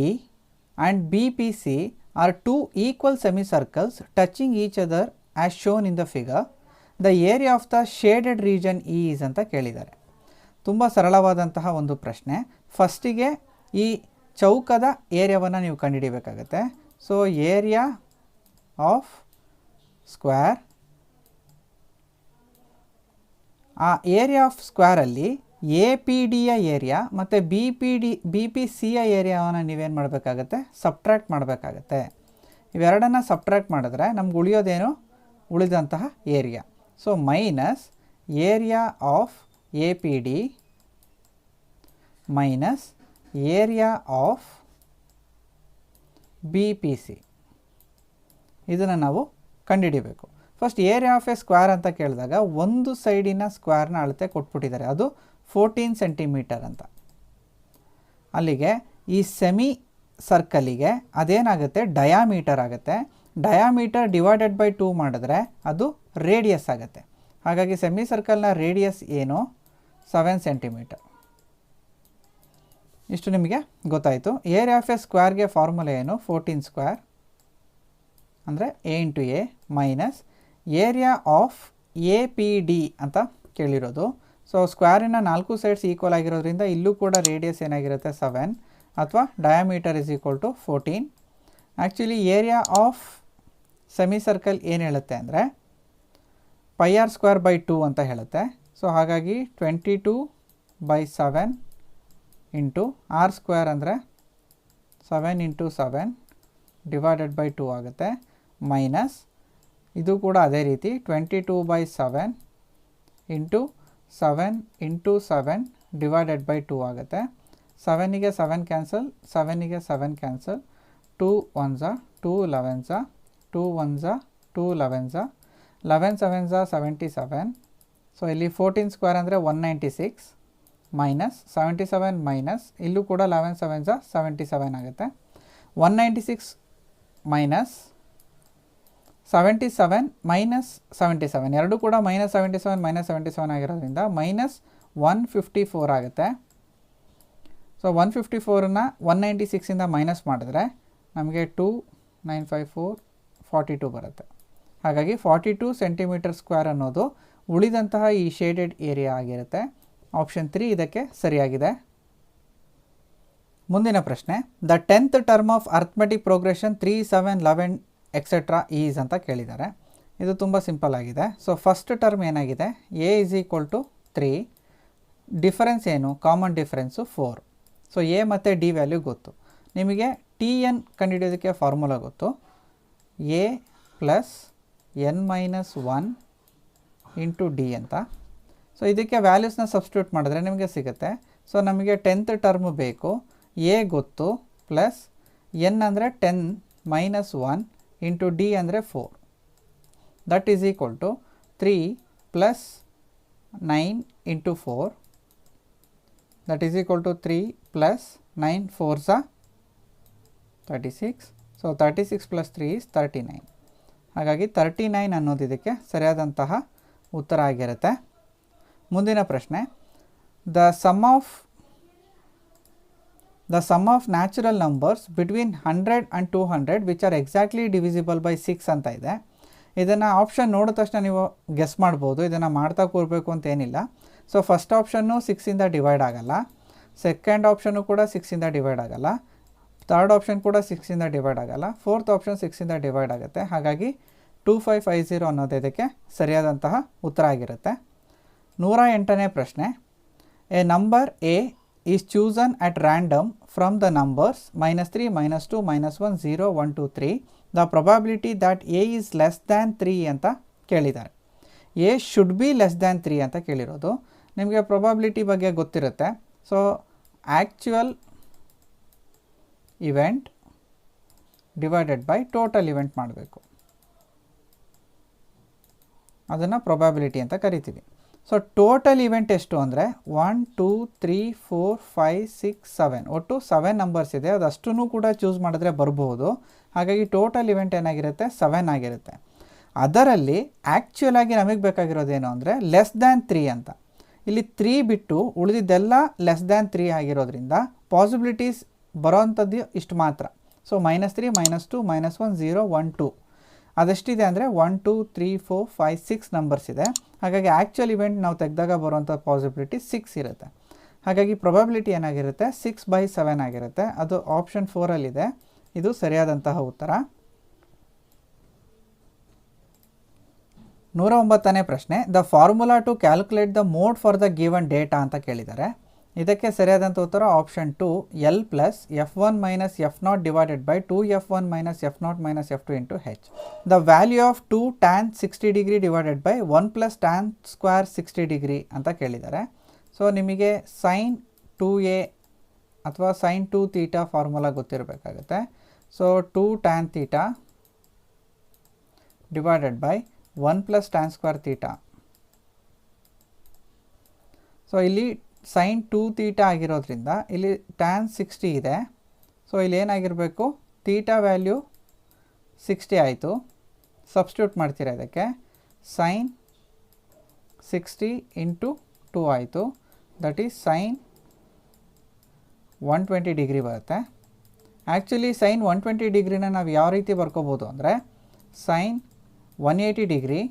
and BPC are two equal semicircles touching each other as shown in the figure. The area of the shaded region is ಅಂತ ಕೇಳಿದ್ದಾರೆ. ತುಂಬ ಸರಳವಾದಂತಹ ಒಂದು ಪ್ರಶ್ನೆ. ಫಸ್ಟಿಗೆ ಈ ಚೌಕದ ಏರಿಯಾವನ್ನು ನೀವು ಕಂಡುಹಿಡಿಯಬೇಕಾಗತ್ತೆ. ಸೊ ಏರಿಯಾ ಆಫ್ ಸ್ಕ್ವೇರ್, ಆ ಏರಿಯಾ ಆಫ್ ಸ್ಕ್ವೇರಲ್ಲಿ APDಯ ಏರಿಯಾ ಮತ್ತು BPCಯ ಏರಿಯಾವನ್ನು ನೀವೇನು ಮಾಡಬೇಕಾಗತ್ತೆ, ಸಬ್ಟ್ರ್ಯಾಕ್ಟ್ ಮಾಡಬೇಕಾಗತ್ತೆ. ಇವೆರಡನ್ನು ಸಬ್ಟ್ರ್ಯಾಕ್ಟ್ ಮಾಡಿದ್ರೆ ನಮ್ಗೆ ಉಳಿಯೋದೇನು, ಉಳಿದಂತಹ area. So minus area of APD minus area of BPC, ಇದನ್ನು ನಾವು ಕಂಡುಹಿಡಿಬೇಕು. First area of A square ಅಂತ ಕೇಳಿದಾಗ ಒಂದು ಸೈಡಿನ ಸ್ಕ್ವೇರ್ನ ಅಳತೆ ಕೊಟ್ಬಿಟ್ಟಿದ್ದಾರೆ, ಅದು 14 ಸೆಂಟಿಮೀಟರ್ ಅಂತ. ಅಲ್ಲಿಗೆ ಈ ಸೆಮಿ ಸರ್ಕಲಿಗೆ ಅದೇನಾಗುತ್ತೆ, ಡಯಾಮೀಟರ್ ಆಗುತ್ತೆ. ಡಯಾಮೀಟರ್ ಡಿವೈಡೆಡ್ ಬೈ 2 ಮಾಡಿದ್ರೆ ಅದು ರೇಡಿಯಸ್ ಆಗುತ್ತೆ. ಹಾಗಾಗಿ ಸೆಮಿ ಸರ್ಕಲ್ನ ರೇಡಿಯಸ್ ಏನು, 7 ಸೆಂಟಿಮೀಟರ್. ಇಷ್ಟು ನಿಮಗೆ ಗೊತ್ತಾಯಿತು. ಏರಿಯಾ ಆಫ್ ಎ ಸ್ಕ್ವೇರ್ಗೆ ಫಾರ್ಮುಲಾ ಏನು, 14 ಸ್ಕ್ವೇರ್ ಅಂದರೆ A into A minus area of APD ಅಂತ ಕೇಳಿರೋದು. ಸೊ ಸ್ಕ್ವೇರಿನ 4 ಸೈಡ್ಸ್ ಈಕ್ವಲ್ ಆಗಿರೋದ್ರಿಂದ ಇಲ್ಲೂ ಕೂಡ ರೇಡಿಯಸ್ ಏನಾಗಿರುತ್ತೆ, 7 ಅಥವಾ diameter is equal to 14. Actually area of semicircle ಏನು ಹೇಳುತ್ತೆ ಅಂದರೆ πr ಸ್ಕ್ವೇರ್ ಬೈ 2 ಅಂತ ಹೇಳುತ್ತೆ. ಸೊ ಹಾಗಾಗಿ 22/7 ಇಂಟು ಆರ್ ಸ್ಕ್ವೇರ್ ಅಂದರೆ 7 ಇಂಟು 7 ಡಿವೈಡೆಡ್ ಬೈ 2 ಆಗುತ್ತೆ. ಮೈನಸ್ ಇದು ಕೂಡ ಅದೇ ರೀತಿ 22/7 ಇಂಟು 7 ಇಂಟು 7 ಡಿವೈಡೆಡ್ ಬೈ 2 ಆಗುತ್ತೆ. 7ಗೆ 7 cancel, 7ಗೆ 7 cancel, 2 1s 2 11s 2 1s 2 11s 11 7s 77. So ಇಲ್ಲಿ 14 ಸ್ಕ್ವೇರ್ ಅಂದರೆ 196 ಮೈನಸ್ 77 ಮೈನಸ್ ಇಲ್ಲೂ ಕೂಡ 11 7s 77 ಆಗುತ್ತೆ. 196 ಮೈನಸ್ 77 ಮೈನಸ್ 77 ಎರಡು ಕೂಡ ಮೈನಸ್ 77 ಮೈನಸ್ 77 ಆಗಿರೋದ್ರಿಂದ ಮೈನಸ್ 154 ಆಗುತ್ತೆ. ಸೊ 154ನ 196ಇಂದ ಮೈನಸ್ ಮಾಡಿದ್ರೆ ನಮಗೆ 2954 42 ಬರುತ್ತೆ. ಹಾಗಾಗಿ 42 ಸೆಂಟಿಮೀಟರ್ ಸ್ಕ್ವೇರ್ ಅನ್ನೋದು ಉಳಿದಂತಹ ಈ ಶೇಡೆಡ್ ಏರಿಯಾ ಆಗಿರುತ್ತೆ. ಆಪ್ಷನ್ 3 ಇದಕ್ಕೆ ಸರಿಯಾಗಿದೆ. ಮುಂದಿನ ಪ್ರಶ್ನೆ, the 10th term of arithmetic progression 3, 7, 11 et cetera is ಅಂತ ಕೇಳಿದ್ದಾರೆ. ಇದು ತುಂಬ ಸಿಂಪಲ್ ಆಗಿದೆ. ಸೊ ಫಸ್ಟ್ ಟರ್ಮ್ ಏನಾಗಿದೆ, A is equal to 3, difference ಏನು, ಕಾಮನ್ ಡಿಫರೆನ್ಸು 4. ಸೊ ಎ ಮತ್ತು ಡಿ ವ್ಯಾಲ್ಯೂ ಗೊತ್ತು ನಿಮಗೆ. ಟಿ ಎನ್ ಕಂಡುಹಿಡಿಯೋದಕ್ಕೆ ಫಾರ್ಮುಲಾ ಗೊತ್ತು, A plus N minus 1 into D ಅಂತ. ಸೊ ಇದಕ್ಕೆ ವ್ಯಾಲ್ಯೂಸ್ನ ಸಬ್ಸ್ಟಿಟ್ಯೂಟ್ ಮಾಡಿದ್ರೆ ನಿಮಗೆ ಸಿಗುತ್ತೆ. ಸೊ ನಮಗೆ 10th ಟರ್ಮ್ ಬೇಕು, ಎ ಗೊತ್ತು, ಪ್ಲಸ್ ಎನ್ ಅಂದರೆ 10 ಮೈನಸ್ 1 ಇಂಟು ಡಿ ಅಂದರೆ 4. That is equal to 3 plus 9 into 4. That is equal to 3 plus 9 4s 36. So 36 plus 3 is 39. ಹಾಗಾಗಿ 39 ಅನ್ನೋದು ಇದಕ್ಕೆ ಸರಿಯಾದಂತಹ ಉತ್ತರ ಆಗಿರುತ್ತೆ. ಮುಂದಿನ ಪ್ರಶ್ನೆ, the sum of natural numbers between 100 and 200 which are exactly divisible by 6 ಅಂತ ಇದೆ. ಇದನ್ನು ಆಪ್ಷನ್ ನೋಡಿದ ತಕ್ಷಣ ನೀವು ಗೆಸ್ ಮಾಡ್ಬೋದು, ಇದನ್ನು ಮಾಡ್ತಾ ಕೂರಬೇಕು ಅಂತ ಏನಿಲ್ಲ. ಸೊ ಫಸ್ಟ್ ಆಪ್ಷನ್ನು 6ಇಂದ ಡಿವೈಡ್ ಆಗಲ್ಲ, ಸೆಕೆಂಡ್ ಆಪ್ಷನ್ನು ಕೂಡ 6ಇಂದ ಡಿವೈಡ್ ಆಗಲ್ಲ, ಥರ್ಡ್ ಆಪ್ಷನ್ ಕೂಡ 6ಇಂದ ಡಿವೈಡ್ ಆಗಲ್ಲ, ಫೋರ್ತ್ ಆಪ್ಷನ್ 6ಇಂದ ಡಿವೈಡ್ ಆಗುತ್ತೆ. ಹಾಗಾಗಿ 2550 ಅನ್ನೋದು ಇದಕ್ಕೆ ಸರಿಯಾದಂತಹ ಉತ್ತರ ಆಗಿರುತ್ತೆ. 108ನೇ ಪ್ರಶ್ನೆ, A number A is chosen at random from the numbers -3, -2, -1, 0, 1, 2, 3. The probability that A is less than 3 ಅಂತ ಕೇಳಿದ್ದಾರೆ. A should be less than 3 ಅಂತ ಕೇಳಿರೋದು. ನಿಮಗೆ ಪ್ರೊಬಾಬಿಲಿಟಿ ಬಗ್ಗೆ ಗೊತ್ತಿರುತ್ತೆ. So actual event divided by total event ಮಾಡಬೇಕು, ಅದನ್ನು ಪ್ರೊಬಾಬಿಲಿಟಿ ಅಂತ ಕರಿತೀವಿ. ಸೊ ಟೋಟಲ್ ಇವೆಂಟ್ ಎಷ್ಟು ಅಂದರೆ 1, 2, 3, 4, 5, 6, 7 ಒಟ್ಟು 7 ನಂಬರ್ಸ್ ಇದೆ. ಅದಷ್ಟೂ ಕೂಡ ಚೂಸ್ ಮಾಡಿದ್ರೆ ಬರ್ಬೋದು. ಹಾಗಾಗಿ ಟೋಟಲ್ ಇವೆಂಟ್ ಏನಾಗಿರುತ್ತೆ, 7 ಆಗಿರುತ್ತೆ. ಅದರಲ್ಲಿ ಆ್ಯಕ್ಚುಯಲ್ ಆಗಿ ನಮಗೆ ಬೇಕಾಗಿರೋದೇನು ಅಂದರೆ ಲೆಸ್ ದ್ಯಾನ್ 3 ಅಂತ. ಇಲ್ಲಿ 3 ಬಿಟ್ಟು ಉಳಿದಿದ್ದೆಲ್ಲ ಲೆಸ್ ದ್ಯಾನ್ 3 ಆಗಿರೋದ್ರಿಂದ ಪಾಸಿಬಿಲಿಟೀಸ್ ಬರೋವಂಥದ್ದು ಇಷ್ಟು ಮಾತ್ರ. ಸೊ -3, -2, -1, 0, 1, 2 ಅದೆಷ್ಟಿದೆ ಅಂದರೆ 1, 2, 3, 4, 5, 6 ನಂಬರ್ಸ್ ಇದೆ. ಹಾಗಾಗಿ ಆ್ಯಕ್ಚುಯಲ್ ಇವೆಂಟ್ ನಾವು ತೆಗೆದಾಗ ಬರುವಂಥ ಪಾಸಿಬಿಲಿಟಿ 6 ಇರುತ್ತೆ. ಹಾಗಾಗಿ ಪ್ರೊಬಬಿಲಿಟಿ ಏನಾಗಿರುತ್ತೆ, 6/7 ಆಗಿರುತ್ತೆ. ಅದು ಆಪ್ಷನ್ 4ಅಲ್ಲಿದೆ. ಇದು ಸರಿಯಾದಂತಹ ಉತ್ತರ. 109ನೇ ಪ್ರಶ್ನೆ, the formula to calculate the mode for the given data ಅಂತ ಕೇಳಿದ್ದಾರೆ. ಇದಕ್ಕೆ ಸರಿಯಾದಂಥ ಉತ್ತರ option 2, L plus F1 minus F0 divided by 2F1 minus F0 minus F2 into H. The value of 2 tan 60 degree divided by 1 plus tan square 60 degree ಅಂತ ಕೇಳಿದ್ದಾರೆ. So ನಿಮಗೆ sine 2a ಅಥವಾ sine 2 theta formula ಗೊತ್ತಿರಬೇಕಾಗುತ್ತೆ. So 2 tan theta divided by 1 plus tan square theta. So ಇಲ್ಲಿ sign 2 theta ಆಗಿರೋದ್ರಿಂದ ಇಲ್ಲಿ tan 60 ಇದೆ. So ಇಲ್ಲಿ ಏನಾಗಿರಬೇಕು, ಥೀಟಾ ವ್ಯಾಲ್ಯೂ 60 ಆಯಿತು. ಸಬ್ಸ್ಟಿಟ್ಯೂಟ್ ಮಾಡ್ತೀರಾ ಇದಕ್ಕೆ, ಸೈನ್ 60 ಇಂಟು 2 ಆಯಿತು. ದಟ್ ಈಸ್ ಸೈನ್ 120 ಡಿಗ್ರಿ ಬರುತ್ತೆ. ಆ್ಯಕ್ಚುಲಿ ಸೈನ್ 120 ಡಿಗ್ರಿನ ನಾವು ಯಾವ ರೀತಿ ಬರ್ಕೋಬೋದು ಅಂದರೆ ಸೈನ್ 180 ಡಿಗ್ರಿ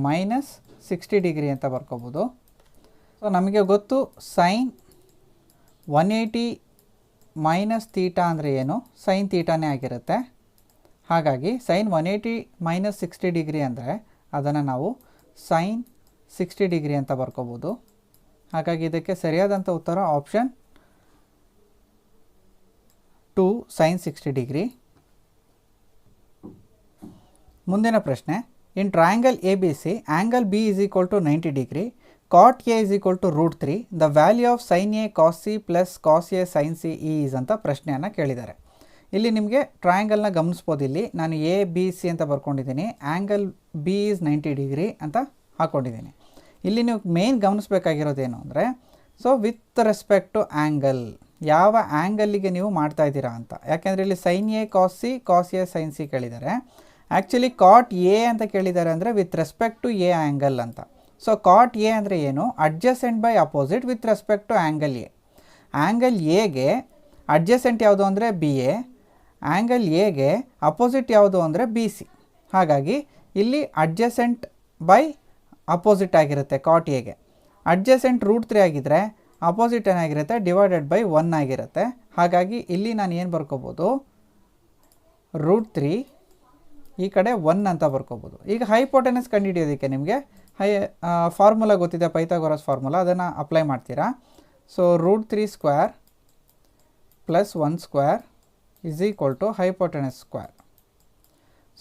ಮೈನಸ್ 60 ಡಿಗ್ರಿ ಅಂತ ಬರ್ಕೋಬೋದು. ಸೊ ನಮಗೆ ಗೊತ್ತು ಸೈನ್ 180 ಮೈನಸ್ ತೀಟಾ ಅಂದರೆ ಏನು, ಸೈನ್ ತೀಟಾನೇ ಆಗಿರುತ್ತೆ. ಹಾಗಾಗಿ ಸೈನ್ 180 ಮೈನಸ್ 60 ಡಿಗ್ರಿ ಅಂದರೆ ಅದನ್ನು ನಾವು ಸೈನ್ 60 ಡಿಗ್ರಿ ಅಂತ ಬರ್ಕೋಬೋದು. ಹಾಗಾಗಿ ಇದಕ್ಕೆ ಸರಿಯಾದಂಥ ಉತ್ತರ ಆಪ್ಷನ್ 2 ಸೈನ್ 60 ಡಿಗ್ರಿ. ಮುಂದಿನ ಪ್ರಶ್ನೆ, in triangle ABC angle B is equal to 90 degree, cot A is equal to √3, the value of sine A cos C plus cos A sin C is ಅಂತ ಪ್ರಶ್ನೆಯನ್ನು ಕೇಳಿದ್ದಾರೆ. ಇಲ್ಲಿ ನಿಮಗೆ ಟ್ರಯಾಂಗಲ್ನ ಗಮನಿಸ್ಬೋದು. ಇಲ್ಲಿ ನಾನು ABC ಅಂತ ಬರ್ಕೊಂಡಿದ್ದೀನಿ, ಆ್ಯಂಗಲ್ B ಈಸ್ 90 ಡಿಗ್ರಿ ಅಂತ ಹಾಕ್ಕೊಂಡಿದ್ದೀನಿ. ಇಲ್ಲಿ ನೀವು ಮೇನ್ ಗಮನಿಸಬೇಕಾಗಿರೋದೇನು ಅಂದರೆ so with respect to angle, ಯಾವ ಆ್ಯಂಗಲ್ಲಿಗೆ ನೀವು ಮಾಡ್ತಾ ಇದ್ದೀರಾ ಅಂತ. ಯಾಕೆಂದರೆ ಇಲ್ಲಿ sine A cos C cos A sin C ಕೇಳಿದ್ದಾರೆ. ಆ್ಯಕ್ಚುಲಿ ಕಾಟ್ A ಅಂತ ಕೇಳಿದ್ದಾರೆ ಅಂದರೆ with respect to A angle ಅಂತ. ಸೊ ಕಾಟ್ A ಅಂದರೆ ಏನು, adjacent by opposite with respect to angle A. Angle ಎಗೆ ಅಡ್ಜಸೆಂಟ್ ಯಾವುದು ಅಂದರೆ BA, ಆ್ಯಂಗಲ್ ಎಗೆ ಅಪೋಸಿಟ್ ಯಾವುದು ಅಂದರೆ BC. ಹಾಗಾಗಿ ಇಲ್ಲಿ ಅಡ್ಜಸೆಂಟ್ ಬೈ ಅಪೋಸಿಟ್ ಆಗಿರುತ್ತೆ ಕಾಟ್ ಎಗೆ. ಅಡ್ಜಸೆಂಟ್ √3 ಆಗಿದ್ದರೆ ಅಪೋಸಿಟ್ ಏನಾಗಿರುತ್ತೆ ಡಿವೈಡೆಡ್ ಬೈ 1 ಆಗಿರುತ್ತೆ. ಹಾಗಾಗಿ ಇಲ್ಲಿ ನಾನು ಏನು ಬರ್ಕೋಬೋದು, √3 ಈ ಕಡೆ 1 ಅಂತ ಬರ್ಕೋಬೋದು. ಈಗ ಹೈಪೋಟೆನಸ್ ಕಂಡುಹಿಡಿಯೋದಕ್ಕೆ ನಿಮಗೆ ಫಾರ್ಮುಲಾ ಗೊತ್ತಿದೆ, ಪೈಥಾಗೋರಸ್ ಫಾರ್ಮುಲಾ, ಅದನ್ನು ಅಪ್ಲೈ ಮಾಡ್ತೀರಾ. So √3 square plus 1 square is equal to hypotenuse square.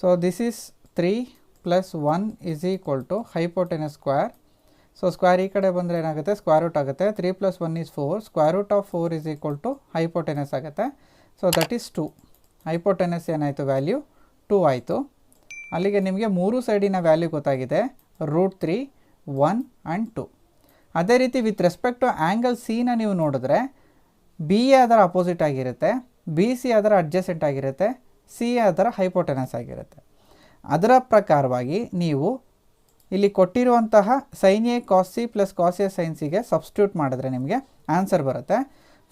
So this is 3 plus 1 is equal to hypotenuse square. So square ಈ ಕಡೆ ಬಂದರೆ ಏನಾಗುತ್ತೆ, ಸ್ಕ್ವೇರ್ ರೂಟ್ ಆಗುತ್ತೆ. 3 + 1 = 4. Square root of 4 is equal to hypotenuse ಆಗುತ್ತೆ. So that is 2. Hypotenuse ಏನಾಯಿತು, value 2 ಆಯಿತು. ಅಲ್ಲಿಗೆ ನಿಮಗೆ 3 ಸೈಡಿನ ವ್ಯಾಲ್ಯೂ ಗೊತ್ತಾಗಿದೆ, √3, 1 ಆ್ಯಂಡ್ 2. ಅದೇ ರೀತಿ ವಿತ್ ರೆಸ್ಪೆಕ್ಟ್ ಟು ಆ್ಯಂಗಲ್ ಸಿನ ನೀವು ನೋಡಿದ್ರೆ ಬಿ ಎ ಅದರ ಅಪೋಸಿಟ್ ಆಗಿರುತ್ತೆ, ಬಿ ಸಿ ಅದರ ಅಡ್ಜಸೆಂಟ್ ಆಗಿರುತ್ತೆ, ಸಿ ಎ ಅದರ ಹೈಪೋಟೆನಸ್ ಆಗಿರುತ್ತೆ. ಅದರ ಪ್ರಕಾರವಾಗಿ ನೀವು ಇಲ್ಲಿ ಕೊಟ್ಟಿರುವಂತಹ sine A cos C plus cos A sine ಸಿಗೆ ಸಬ್ಸ್ಟಿಟ್ಯೂಟ್ ಮಾಡಿದ್ರೆ ನಿಮಗೆ ಆನ್ಸರ್ ಬರುತ್ತೆ.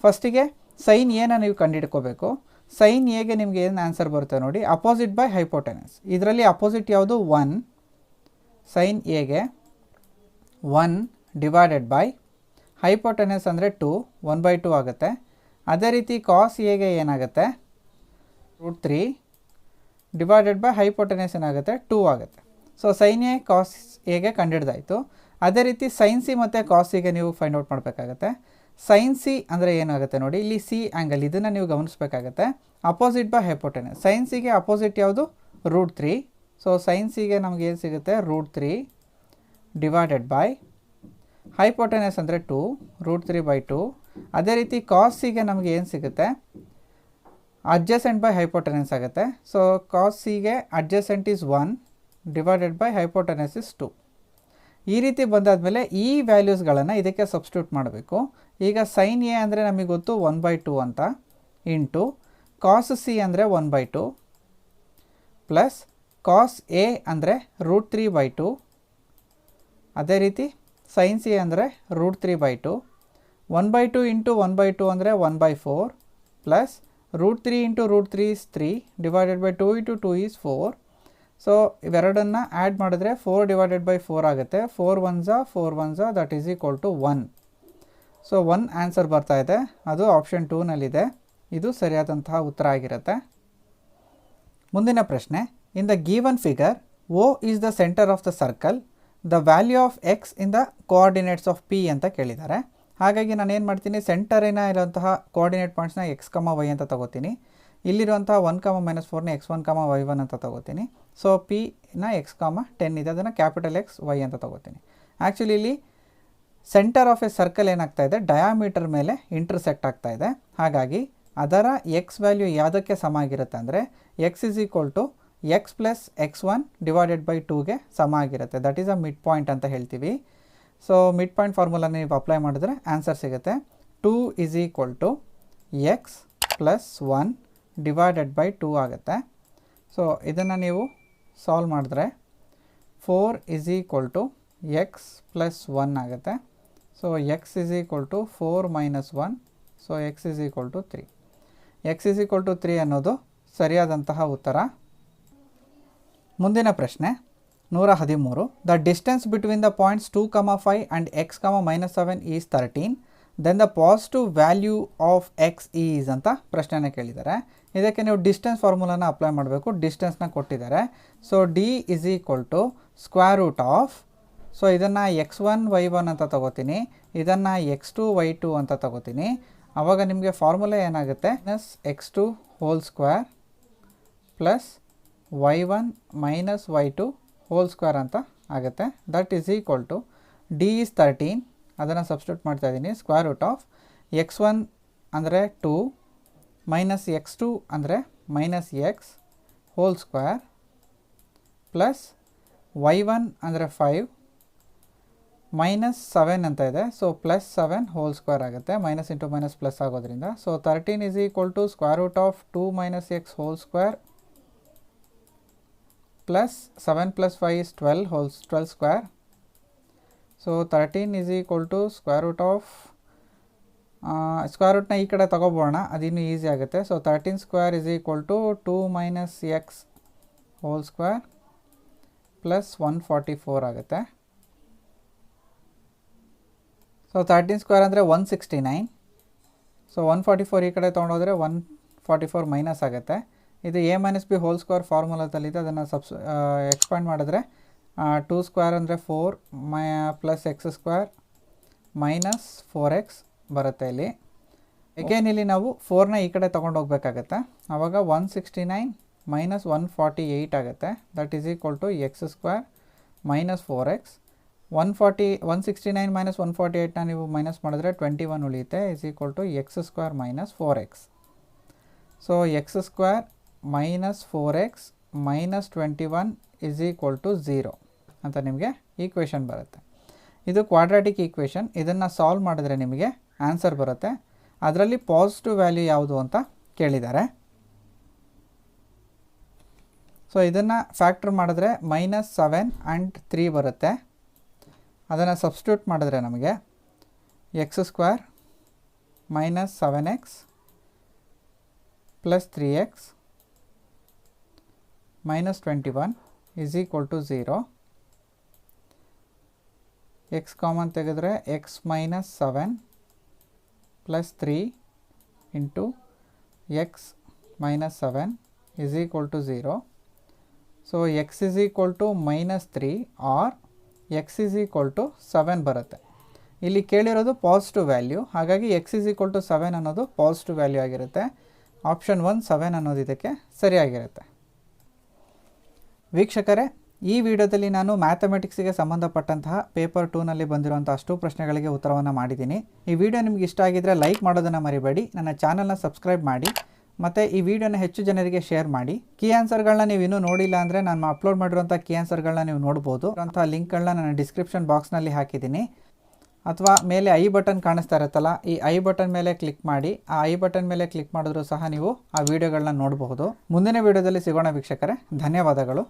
ಫಸ್ಟಿಗೆ ಸೈನ್ ಎನ ನೀವು ಕಂಡುಹಿಡ್ಕೋಬೇಕು. ಸೈನ್ ಎಗೆ ನಿಮಗೆ ಏನು ಆನ್ಸರ್ ಬರುತ್ತೆ ನೋಡಿ, ಅಪೋಸಿಟ್ ಬೈ ಹೈಪೋಟೆನಸ್. ಇದರಲ್ಲಿ ಅಪೋಸಿಟ್ ಯಾವುದು, 1. ಸೈನ್ ಎಗೆ 1 ಡಿವೈಡೆಡ್ ಬೈ ಹೈಪೋಟೆನಸ್ ಅಂದರೆ 2, 1/2 ಆಗುತ್ತೆ. ಅದೇ ರೀತಿ ಕಾಸ್ ಎಗೆ ಏನಾಗುತ್ತೆ, √3 ಡಿವೈಡೆಡ್ ಬೈ ಹೈಪೋಟೆನಸ್ ಏನಾಗುತ್ತೆ, 2 ಆಗುತ್ತೆ. ಸೊ ಸೈನ್ ಎ ಕಾಸ್ ಎಗೆ ಕಂಡುಹಿಡ್ದಾಯಿತು. ಅದೇ ರೀತಿ ಸೈನ್ ಸಿ ಮತ್ತು ಕಾಸ್ ಸಿಗೆ ನೀವು ಫೈಂಡ್ ಔಟ್ ಮಾಡಬೇಕಾಗತ್ತೆ. ಸೈನ್ ಸಿ ಅಂದರೆ ಏನಾಗುತ್ತೆ ನೋಡಿ, ಇಲ್ಲಿ ಸಿ ಆ್ಯಂಗಲ್, ಇದನ್ನು ನೀವು ಗಮನಿಸಬೇಕಾಗತ್ತೆ. ಅಪೋಸಿಟ್ ಬೈ ಹೈಪೋಟೆನಸ್, ಸೈನ್ ಸಿಗೆ ಅಪೋಸಿಟ್ ಯಾವುದು, √3. ಸೊ ಸೈನ್ ಸಿಗೆ ನಮಗೆ ಏನು ಸಿಗುತ್ತೆ, √3 ಡಿವೈಡೆಡ್ ಬೈ ಹೈಪೋಟೆನಸ್ ಅಂದರೆ 2, √3/2. ಅದೇ ರೀತಿ ಕಾಸ್ ಸಿಗೆ ನಮಗೆ ಏನು ಸಿಗುತ್ತೆ, ಅಡ್ಜಸೆಂಟ್ ಬೈ ಹೈಪೋಟೆನಸ್ ಆಗುತ್ತೆ. ಸೊ ಕಾಸ್ ಸಿಗೆ adjacent is 1 divided by hypotenuse is 2. ಈ ರೀತಿ ಬಂದಾದಮೇಲೆ ಈ ವ್ಯಾಲ್ಯೂಸ್ಗಳನ್ನು ಇದಕ್ಕೆ ಸಬ್ಸ್ಟಿಟ್ಯೂಟ್ ಮಾಡಬೇಕು. ಈಗ ಸೈನ್ ಎ ಅಂದರೆ ನಮಗೆ ಗೊತ್ತು 1/2 ಅಂತ, ಇಂಟು ಕಾಸ್ ಸಿ ಅಂದರೆ 1/2 ಪ್ಲಸ್ ಕಾಸ್ ಎ ಅಂದರೆ √3/2. ಅದೇ ರೀತಿ ಸೈನ್ ಸಿ ಅಂದರೆ √3/2. 1/2 ಇಂಟು 1/2 ಅಂದರೆ 1/4 plus √3 into √3 is 3 divided by 2 into 2 is 4. So ಇವೆರಡನ್ನು ಆ್ಯಡ್ ಮಾಡಿದ್ರೆ 4 ಡಿವೈಡೆಡ್ ಬೈ 4 ಆಗುತ್ತೆ. 4 1s that is equal to 1. So 1 answer ಬರ್ತಾ ಇದೆ, ಅದು ಆಪ್ಷನ್ 2ನಲ್ಲಿದೆ. ಇದು ಸರಿಯಾದಂತಹ ಉತ್ತರ ಆಗಿರುತ್ತೆ. ಮುಂದಿನ ಪ್ರಶ್ನೆ, in the given figure O is the centre of the circle, the value of X in the coordinates of P ಅಂತ ಕೇಳಿದ್ದಾರೆ. ಹಾಗಾಗಿ ನಾನು ಏನು ಮಾಡ್ತೀನಿ, ಸೆಂಟರಿನ ಇರುವಂತಹ ಕೋಆರ್ಡಿನೇಟ್ ಪಾಯಿಂಟ್ಸ್ನ x, y ಅಂತ ತಗೋತೀನಿ. ಇಲ್ಲಿರುವಂತಹ 1, -4ನ x1, y1 ಅಂತ ತಗೋತೀನಿ. ಸೊ ಪಿನ x, 10 ಇದೆ, ಅದನ್ನು ಕ್ಯಾಪಿಟಲ್ X, Y ಅಂತ ತಗೋತೀನಿ. ಆ್ಯಕ್ಚುಲಿ ಇಲ್ಲಿ ಸೆಂಟರ್ ಆಫ್ ಎ ಸರ್ಕಲ್ ಏನಾಗ್ತಾ ಇದೆ, ಡಯಾಮೀಟರ್ ಮೇಲೆ ಇಂಟರ್ಸೆಕ್ಟ್ ಆಗ್ತಾ ಇದೆ. ಹಾಗಾಗಿ ಅದರ ಎಕ್ಸ್ ವ್ಯಾಲ್ಯೂ ಯಾವುದಕ್ಕೆ ಸಮ ಆಗಿರುತ್ತೆ ಅಂದರೆ x = x + x1 divided by 2ಗೆ ಸಮ ಆಗಿರುತ್ತೆ. That is a mid point ಅಂತ ಹೇಳ್ತೀವಿ. ಸೊ ಮಿಡ್ ಪಾಯಿಂಟ್ ಫಾರ್ಮುಲಾನ ನೀವು ಅಪ್ಲೈ ಮಾಡಿದ್ರೆ ಆನ್ಸರ್ ಸಿಗುತ್ತೆ. 2 = x + 1 ಡಿವೈಡೆಡ್ ಬೈ 2 ಆಗುತ್ತೆ. ಸೊ ಇದನ್ನು ನೀವು ಸಾಲ್ವ್ ಮಾಡಿದ್ರೆ 4 = x + 1 ಆಗುತ್ತೆ. So x = 4 - 1, so x = 3. x = 3 ಅನ್ನೋದು ಸರಿಯಾದಂತಹ ಉತ್ತರ. ಮುಂದಿನ ಪ್ರಶ್ನೆ 113. The distance between the points 2, 5 and x, -7 is 13. Then the positive value of X is ಅಂತ ಪ್ರಶ್ನೆನ ಕೇಳಿದ್ದಾರೆ. ಇದಕ್ಕೆ ನೀವು ಡಿಸ್ಟೆನ್ಸ್ ಫಾರ್ಮುಲಾನ ಅಪ್ಲೈ ಮಾಡಬೇಕು. ಡಿಸ್ಟೆನ್ಸ್ನ ಕೊಟ್ಟಿದ್ದಾರೆ. ಸೊ D = ಸೊ ಇದನ್ನು x1, y1 ಅಂತ ತಗೋತೀನಿ, ಇದನ್ನು x2, y2 ಅಂತ ತಗೋತೀನಿ. ಆವಾಗ ನಿಮಗೆ ಫಾರ್ಮುಲಾ ಏನಾಗುತ್ತೆ, -x2 whole square plus y1 - y2 whole square ಅಂತ ಆಗುತ್ತೆ. That is equal to D is 13, ಅದನ್ನು ಸಬ್ಸ್ಟಿಟ್ಯೂಟ್ ಮಾಡ್ತಾ ಇದ್ದೀನಿ. x1 ಅಂದರೆ 2 -x2 ಅಂದರೆ -x whole square plus y1 ಅಂದರೆ 5 -7 ಅಂತ ಇದೆ. ಸೊ +7 ಹೋಲ್ ಸ್ಕ್ವೇರ್ ಆಗುತ್ತೆ, ಮೈನಸ್ ಇಂಟು ಮೈನಸ್ ಪ್ಲಸ್ ಆಗೋದ್ರಿಂದ. So 13 = 2 - x whole square plus 7 + 5 is 12 square. So 13 = square ರೂಟ್ನ ಈ ಕಡೆ ತಗೋಬೋಣ, ಅದಿನ್ನೂ ಈಸಿ ಆಗುತ್ತೆ. So 13 square = 2 - x whole square plus 144 ಆಗುತ್ತೆ. ಸೊ 13 ಸ್ಕ್ವೇರ್ ಅಂದರೆ 169. ಸೊ 144 ಈ ಕಡೆ ತೊಗೊಂಡೋದ್ರೆ 144 ಮೈನಸ್ ಆಗುತ್ತೆ. ಇದು a minus B whole square ಫಾರ್ಮುಲಾದಲ್ಲಿದೆ, ಅದನ್ನು ಎಕ್ಸ್ಪ್ಯಾಂಡ್ ಮಾಡಿದ್ರೆ 2 ಸ್ಕ್ವೇರ್ ಅಂದರೆ 4 plus X square minus 4x ಬರುತ್ತೆ ಇಲ್ಲಿ. ಎಗೇನ್ ಇಲ್ಲಿ ನಾವು 4ನ ಈ ಕಡೆ ತೊಗೊಂಡು ಹೋಗ್ಬೇಕಾಗತ್ತೆ. ಆವಾಗ 169 ಮೈನಸ್ 148 ಆಗುತ್ತೆ. That is equal to X square minus 4x. 169 minus 148ನ ನೀವು ಮೈನಸ್ ಮಾಡಿದ್ರೆ 21 ಉಳಿಯುತ್ತೆ, is equal to X square minus 4x. So X square minus 4x minus 21 is equal to 0 ಅಂತ ನಿಮಗೆ ಈಕ್ವೇಷನ್ ಬರುತ್ತೆ. ಇದು ಕ್ವಾಡ್ರಾಟಿಕ್ ಈಕ್ವೇಷನ್. ಇದನ್ನು ಸಾಲ್ವ್ ಮಾಡಿದ್ರೆ ನಿಮಗೆ ಆನ್ಸರ್ ಬರುತ್ತೆ. ಅದರಲ್ಲಿ ಪಾಸಿಟಿವ್ ವ್ಯಾಲ್ಯೂ ಯಾವುದು ಅಂತ ಕೇಳಿದ್ದಾರೆ. ಸೊ ಇದನ್ನು ಫ್ಯಾಕ್ಟ್ರ್ ಮಾಡಿದ್ರೆ -7 ಆ್ಯಂಡ್ 3 ಬರುತ್ತೆ. ಅದನ್ನು ಸಬ್ಸ್ಟಿಟ್ಯೂಟ್ ಮಾಡಿದ್ರೆ ನಮಗೆ x square minus 7x plus 3x minus 21 is equal to 0. X common ತೆಗೆದ್ರೆ x minus 7 plus 3 into x minus 7 is equal to 0. So x is equal to -3 or x is equal to 7 ಬರುತ್ತೆ. ಇಲ್ಲಿ ಕೇಳಿರೋದು positive value, ಹಾಗಾಗಿ x is equal to 7 ಅನ್ನೋದು positive value ಆಗಿರುತ್ತೆ. Option 1 7 ಅನ್ನೋದು ಇದಕ್ಕೆ ಸರಿಯಾಗಿರುತ್ತೆ. ವೀಕ್ಷಕರೇ, ಈ ವಿಡಿಯೋದಲ್ಲಿ ನಾನು ಮ್ಯಾಥಮೆಟಿಕ್ಸಿಗೆ ಸಂಬಂಧಪಟ್ಟಂತಹ ಪೇಪರ್ 2ನಲ್ಲಿ ಬಂದಿರುವಂಥ ಅಷ್ಟು ಪ್ರಶ್ನೆಗಳಿಗೆ ಉತ್ತರವನ್ನು ಮಾಡಿದ್ದೀನಿ. ಈ ವಿಡಿಯೋ ನಿಮಗೆ ಇಷ್ಟ ಆಗಿದ್ದರೆ ಲೈಕ್ ಮಾಡೋದನ್ನು ಮರಿಬೇಡಿ, ನನ್ನ ಚಾನಲ್ನ ಸಬ್ಸ್ಕ್ರೈಬ್ ಮಾಡಿ ಮತ್ತು ಈ ವಿಡಿಯೋನ ಹೆಚ್ಚು ಜನರಿಗೆ ಶೇರ್ ಮಾಡಿ. ಕೀ ಆನ್ಸರ್ಗಳನ್ನ ನೀವು ಇನ್ನೂ ನೋಡಿಲ್ಲ ಅಂದರೆ ನಾನು ಅಪ್ಲೋಡ್ ಮಾಡಿರುವಂಥ ಕೀ ಆನ್ಸರ್ಗಳನ್ನ ನೀವು ನೋಡ್ಬೋದು. ಅಂಥ ಲಿಂಕ್ಗಳನ್ನ ನಾನು ಡಿಸ್ಕ್ರಿಪ್ಷನ್ ಬಾಕ್ಸ್ನಲ್ಲಿ ಹಾಕಿದ್ದೀನಿ. ಅಥವಾ ಮೇಲೆ ಐ ಬಟನ್ ಕಾಣಿಸ್ತಾ ಇರುತ್ತಲ್ಲ, ಈ ಐ ಬಟನ್ ಮೇಲೆ ಕ್ಲಿಕ್ ಮಾಡಿ. ಆ ಐ ಬಟನ್ ಮೇಲೆ ಕ್ಲಿಕ್ ಮಾಡಿದ್ರೂ ಸಹ ನೀವು ಆ ವಿಡಿಯೋಗಳನ್ನ ನೋಡಬಹುದು. ಮುಂದಿನ ವಿಡಿಯೋದಲ್ಲಿ ಸಿಗೋಣ ವೀಕ್ಷಕರೇ. ಧನ್ಯವಾದಗಳು.